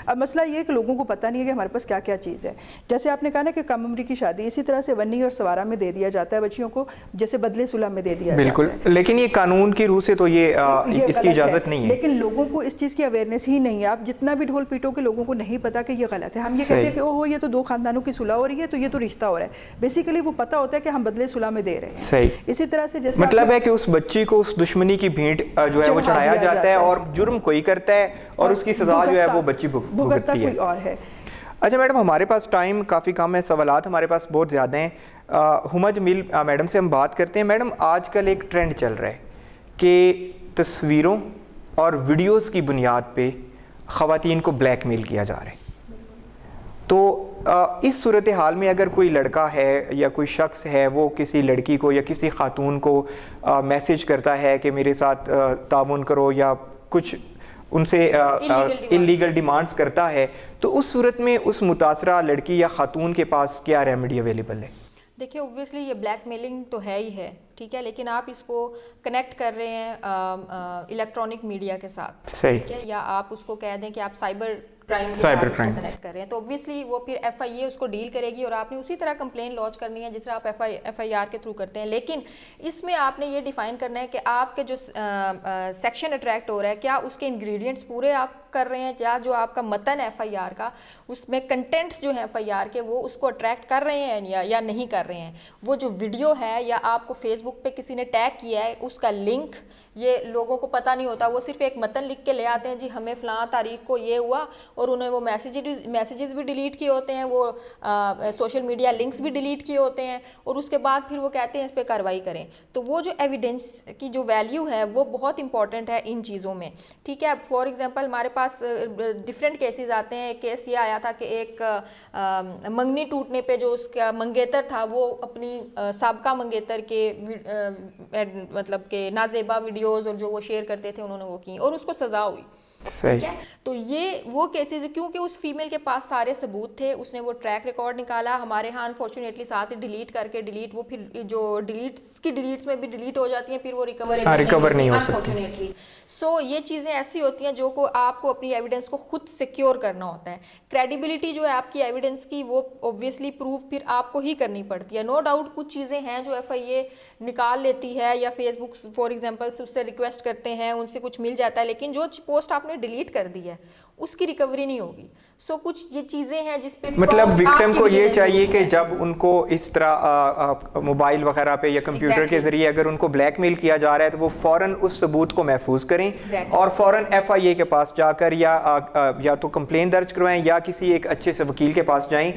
اب مسئلہ یہ ہے کہ لوگوں کو پتہ نہیں ہے کہ ہمارے پاس کیا کیا چیز ہے. جیسے آپ نے کہا نا کہ کم عمری کی شادی، اسی طرح سے ونی اور سوارا میں دے دیا جاتا ہے بچیوں کو، جیسے بدلے صلح میں دے دیا جاتا ہے. بالکل، لیکن یہ قانون کی روح سے تو یہ اس کی اجازت نہیں ہے. لیکن لوگوں کو اس چیز کی اویئرنیس ہی نہیں ہے. آپ جتنا بھی ڈھول پیٹو کہ لوگوں کو نہیں پتا کہ یہ غلط ہے. ہم یہ کہتے ہیں کہ اوہ یہ تو 2 خاندانوں کی صلح ہو رہی ہے تو یہ تو رشتہ ہو رہا ہے. بیسیکلی وہ پتہ ہوتا ہے کہ ہم بدلے صلح میں دے رہے ہیں. صحیح. اسی طرح سے جیسے مطلب ہے کہ اس بچی کو اس دشمنی کی بھینٹ جو ہے وہ چڑھایا جاتا ہے اور جرم کوئی کرتا ہے اور اس کی سزا جو ہے وہ بچی بھگتتی ہے. اچھا میڈم، ہمارے پاس ٹائم کافی کم ہے، سوالات ہمارے پاس بہت زیادہ ہیں. ہما جمیل میڈم سے ہم بات کرتے ہیں. میڈم، آج کل ایک ٹرینڈ چل رہا ہے کہ تصویروں اور ویڈیوز کی بنیاد پہ خواتین کو بلیک میل کیا جا رہا ہے. تو اس صورتحال میں اگر کوئی لڑکا ہے یا کوئی شخص ہے وہ کسی لڑکی کو یا کسی خاتون کو میسیج کرتا ہے کہ میرے ساتھ تعاون کرو یا کچھ ان سے انلیگل ڈیمانڈز کرتا ہے، تو اس صورت میں اس متاثرہ لڑکی یا خاتون کے پاس کیا ریمیڈی اویلیبل ہے؟ دیکھیے اوبویسلی یہ بلیک میلنگ تو ہے ہی ہے، ٹھیک ہے، لیکن آپ اس کو کنیکٹ کر رہے ہیں الیکٹرانک میڈیا کے ساتھ، ٹھیک ہے، یا آپ اس کو کہہ دیں کہ آپ cyber crime Cyber crimes. Connect کر رہے ہیں تو obviously وہ پھر ایف آئی اے اس کو ڈیل کرے گی اور آپ نے اسی طرح کمپلین لانچ کرنی ہے جس طرح آپ ایف آئی آر کے تھرو کرتے ہیں. لیکن اس میں آپ نے یہ ڈیفائن کرنا ہے کہ آپ کے جو سیکشن اٹریکٹ ہو رہا ہے کیا اس کے انگریڈینٹس پورے آپ کر رہے ہیں, یا جو آپ کا متن ہے ایف آئی آر کا اس میں کنٹینٹس جو ہیں ایف آئی آر کے وہ اس کو اٹریکٹ کر رہے ہیں یا نہیں کر رہے ہیں. وہ جو ویڈیو ہے یا آپ کو فیس بک پہ کسی نے ٹیگ کیا ہے اس کا لنک یہ لوگوں کو پتہ نہیں ہوتا, وہ صرف ایک متن لکھ کے لے آتے ہیں جی ہمیں فلاں تاریخ کو یہ ہوا, اور انہیں وہ میسیجز بھی ڈیلیٹ کیے ہوتے ہیں, وہ سوشل میڈیا لنکس بھی ڈیلیٹ کیے ہوتے ہیں, اور اس کے بعد پھر وہ کہتے ہیں اس پہ کارروائی کریں. تو وہ جو ایویڈنس کی جو ویلیو ہے وہ بہت امپورٹنٹ ہے ان چیزوں میں. ٹھیک ہے, فار ایگزامپل ہمارے پاس ڈفرینٹ کیسز آتے ہیں. ایک کیس یہ آیا تھا کہ ایک منگنی ٹوٹنے پہ جو اس کا منگیتر تھا وہ اپنی سابقہ منگیتر کے مطلب کہ نازیبا ویڈیوز اور جو وہ شیئر کرتے تھے انہوں نے وہ کی اور اس کو سزا ہوئی. ٹھیک ہے, تو یہ وہ کیسز کیونکہ اس فیمیل کے پاس سارے ثبوت تھے, اس نے وہ ٹریک ریکارڈ نکالا. ہمارے ہاں انفارچونیٹلی ساتھ ڈیلیٹ کر کے وہ پھر جو ڈیلیٹس میں بھی ڈیلیٹ ہو جاتی ہیں, پھر وہ ریکور نہیں ہو سکتی. سو یہ چیزیں ایسی ہوتی ہیں جو کو آپ کو اپنی ایویڈنس کو خود سیکیور کرنا ہوتا ہے. کریڈیبلٹی جو ہے آپ کی ایویڈنس کی وہ اوبویسلی پروو پھر آپ کو ہی کرنی پڑتی ہے. نو ڈاؤٹ کچھ چیزیں ہیں جو ایف آئی اے نکال لیتی ہے یا فیس بک فار ایگزامپل اس سے ریکویسٹ کرتے ہیں, ان سے کچھ مل جاتا ہے, لیکن جو پوسٹ آپ نے ڈیلیٹ کر دی ہے اس کی ریکوری نہیں ہوگی. سو کچھ یہ چیزیں ہیں جس پہ مطلب وکٹم کو یہ چاہیے کہ جب ان کو اس طرح موبائل وغیرہ پہ یا کمپیوٹر کے ذریعے اگر ان کو بلیک میل کیا جا رہا ہے تو وہ فوراً اس ثبوت کو محفوظ کریں اور فوراً ایف آئی اے کے پاس جا کر یا تو کمپلین درج کروائیں یا کسی ایک اچھے سے وکیل کے پاس جائیں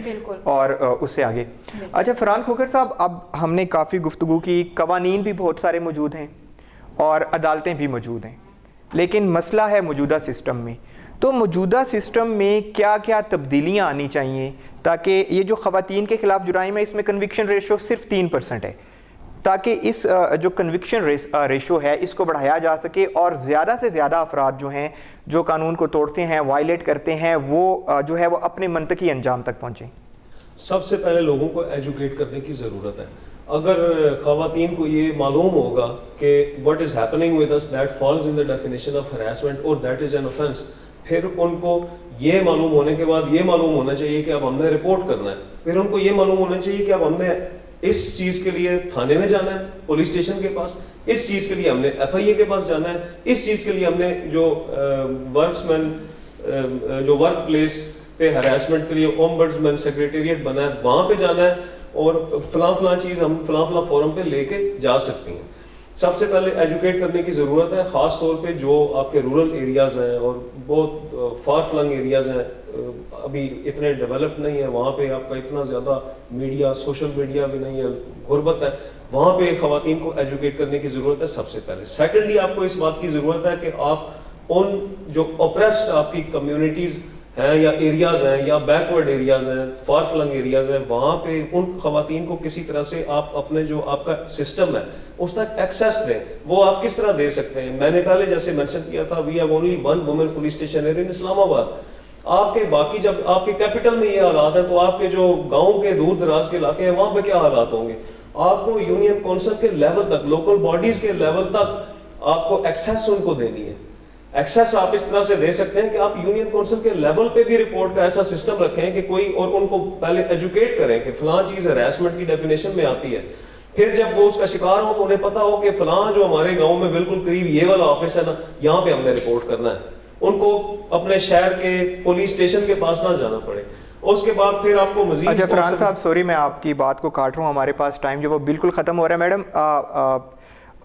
اور اس سے آگے. اچھا فرحان کھوکھر صاحب, اب ہم نے کافی گفتگو کی, قوانین بھی بہت سارے موجود ہیں اور عدالتیں بھی موجود ہیں, لیکن مسئلہ ہے موجودہ سسٹم میں. تو موجودہ سسٹم میں کیا کیا تبدیلیاں آنی چاہیے تاکہ یہ جو خواتین کے خلاف جرائم ہے اس میں کنوکشن ریشو صرف 3% ہے, تاکہ اس جو کنوکشن ریشو ہے اس کو بڑھایا جا سکے اور زیادہ سے زیادہ افراد جو ہیں جو قانون کو توڑتے ہیں, وائلیٹ کرتے ہیں, وہ جو ہے وہ اپنے منطقی انجام تک پہنچیں. سب سے پہلے لوگوں کو ایجوکیٹ کرنے کی ضرورت ہے. اگر خواتین کو یہ معلوم ہوگا کہ what is happening with us that falls in the definition of harassment or that is an offense, پھر ان کو یہ معلوم ہونے کے بعد یہ معلوم ہونا چاہیے کہ اب ہم نے رپورٹ کرنا ہے. پھر ان کو یہ معلوم ہونا چاہیے کہ اب ہم نے اس چیز کے لیے تھانے میں جانا ہے, پولیس اسٹیشن کے پاس, اس چیز کے لیے ہم نے ایف آئی اے کے پاس جانا ہے, اس چیز کے لیے ہم نے جو جو ورک پلیس پہ ہراسمنٹ کے لیے اومبڈسمین سیکریٹریٹ بنا ہے وہاں پہ جانا ہے, اور فلاں چیز ہم فلاں فورم پہ لے کے جا سکتی ہیں. سب سے پہلے ایجوکیٹ کرنے کی ضرورت ہے, خاص طور پہ جو آپ کے رورل ایریاز ہیں اور بہت فار فلنگ ایریاز ہیں, ابھی اتنے ڈیولپ نہیں ہے, وہاں پہ آپ کا اتنا زیادہ میڈیا, سوشل میڈیا بھی نہیں ہے, غربت ہے, وہاں پہ خواتین کو ایجوکیٹ کرنے کی ضرورت ہے سب سے پہلے. سیکنڈلی آپ کو اس بات کی ضرورت ہے کہ آپ ان جو اوپریسڈ آپ کی کمیونٹیز ہیں یا ایریاز ہیں یا بیکورڈ ایریاز ہیں, فار فلنگ ایریاز ہیں, وہاں پہ ان خواتین کو کسی طرح سے آپ اپنے جو آپ کا سسٹم ہے اس تک ایکسیس دیں. وہ آپ کس طرح دے سکتے ہیں؟ میں نے پہلے جیسے مینشن کیا تھا, we have only one woman police station in Islamabad. آپ کے باقی جب آپ کے کیپٹل میں یہ حالات ہیں تو آپ کے جو گاؤں کے دور دراز کے علاقے ہیں وہاں پہ کیا حالات ہوں گے؟ آپ کو یونین کونسل کے لیول تک, لوکل باڈیز کے لیول تک آپ کو ایکسیس ان کو دینی ہے. ایکسیس آپ اس طرح سے دے سکتے ہیں کہ آپ یونین کونسل کے لیول پہ بھی رپورٹ کا ایسا سسٹم رکھیں کہ کوئی, اور ان کو پہلے ایجوکیٹ کریں کہ فلاں چیز ہراسمنٹ کی ڈیفینیشن میں آتی ہے. پھر جب وہ اس کا شکار ہو تو انہیں پتا ہو کہ فلاں جو ہمارے گاؤں میں بالکل قریب یہ والا آفس ہے نا, یہاں پہ ہم نے رپورٹ کرنا ہے. ان کو اپنے شہر کے پولیس اسٹیشن کے پاس نہ جانا پڑے. اس کے بعد پھر آپ کو مزید. اچھا فرحان صاحب, سوری میں آپ کی بات کو کاٹ رہا ہوں, ہمارے پاس ٹائم جو وہ بالکل ختم ہو رہا ہے. میڈم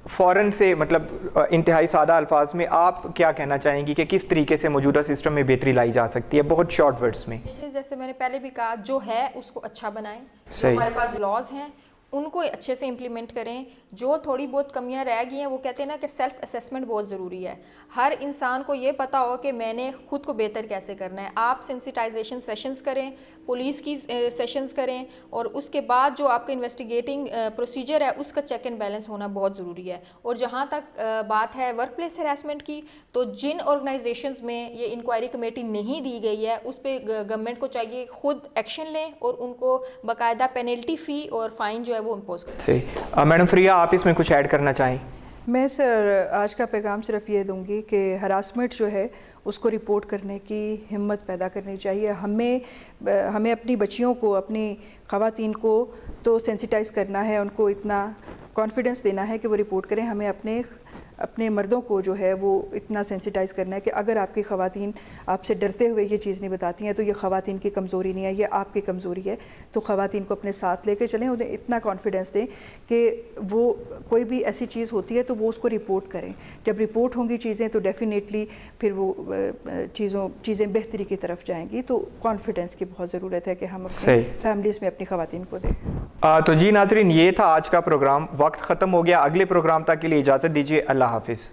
فوراً سے مطلب انتہائی سادہ الفاظ میں آپ کیا کہنا چاہیں گی کہ کس طریقے سے موجودہ سسٹم میں بہتری لائی جا سکتی ہے, بہت شارٹ ورڈز میں؟ جیسے میں نے پہلے بھی کہا, جو ہے اس کو اچھا بنائیں. ہمارے پاس لاز ہیں ان کو اچھے سے امپلیمنٹ کریں. جو تھوڑی بہت کمیاں رہ گئی ہیں, وہ کہتے ہیں نا کہ سیلف اسیسمنٹ بہت ضروری ہے. ہر انسان کو یہ پتا ہو کہ میں نے خود کو بہتر کیسے کرنا ہے. آپ سینسیٹائزیشن سیشنز کریں, پولیس کی سیشنز کریں, اور اس کے بعد جو آپ کا انویسٹیگیٹنگ پروسیجر ہے اس کا چیک اینڈ بیلنس ہونا بہت ضروری ہے. اور جہاں تک بات ہے ورک پلیس ہراسمنٹ کی, تو جن آرگنائزیشنز میں یہ انکوائری کمیٹی نہیں دی گئی ہے اس پہ گورنمنٹ کو چاہیے خود ایکشن لیں اور ان کو باقاعدہ پینلٹی فی اور فائن جو ہے وہ امپوز کریں. صحیح. میڈم فریہ, آپ اس میں کچھ ایڈ کرنا چاہیں؟ میں سر آج کا پیغام صرف یہ دوں گی کہ ہراسمنٹ جو ہے اس کو رپورٹ کرنے کی ہمت پیدا کرنی چاہیے. ہمیں اپنی بچیوں کو, اپنی خواتین کو تو سینسیٹائز کرنا ہے, ان کو اتنا کانفیڈنس دینا ہے کہ وہ رپورٹ کریں. ہمیں اپنے مردوں کو جو ہے وہ اتنا سینسیٹائز کرنا ہے کہ اگر آپ کی خواتین آپ سے ڈرتے ہوئے یہ چیز نہیں بتاتی ہیں تو یہ خواتین کی کمزوری نہیں ہے, یہ آپ کی کمزوری ہے. تو خواتین کو اپنے ساتھ لے کے چلیں, انہیں اتنا کانفیڈنس دیں کہ وہ کوئی بھی ایسی چیز ہوتی ہے تو وہ اس کو رپورٹ کریں. جب رپورٹ ہوں گی چیزیں تو ڈیفینیٹلی پھر وہ چیزیں بہتری کی طرف جائیں گی. تو کانفیڈنس کی بہت ضرورت ہے کہ ہم اپنی فیملیز میں اپنی خواتین کو دیں. تو جی ناظرین, یہ تھا آج کا پروگرام. وقت ختم ہو گیا. اگلے پروگرام تک کے لیے اجازت دیجیے. اللہ حافظ.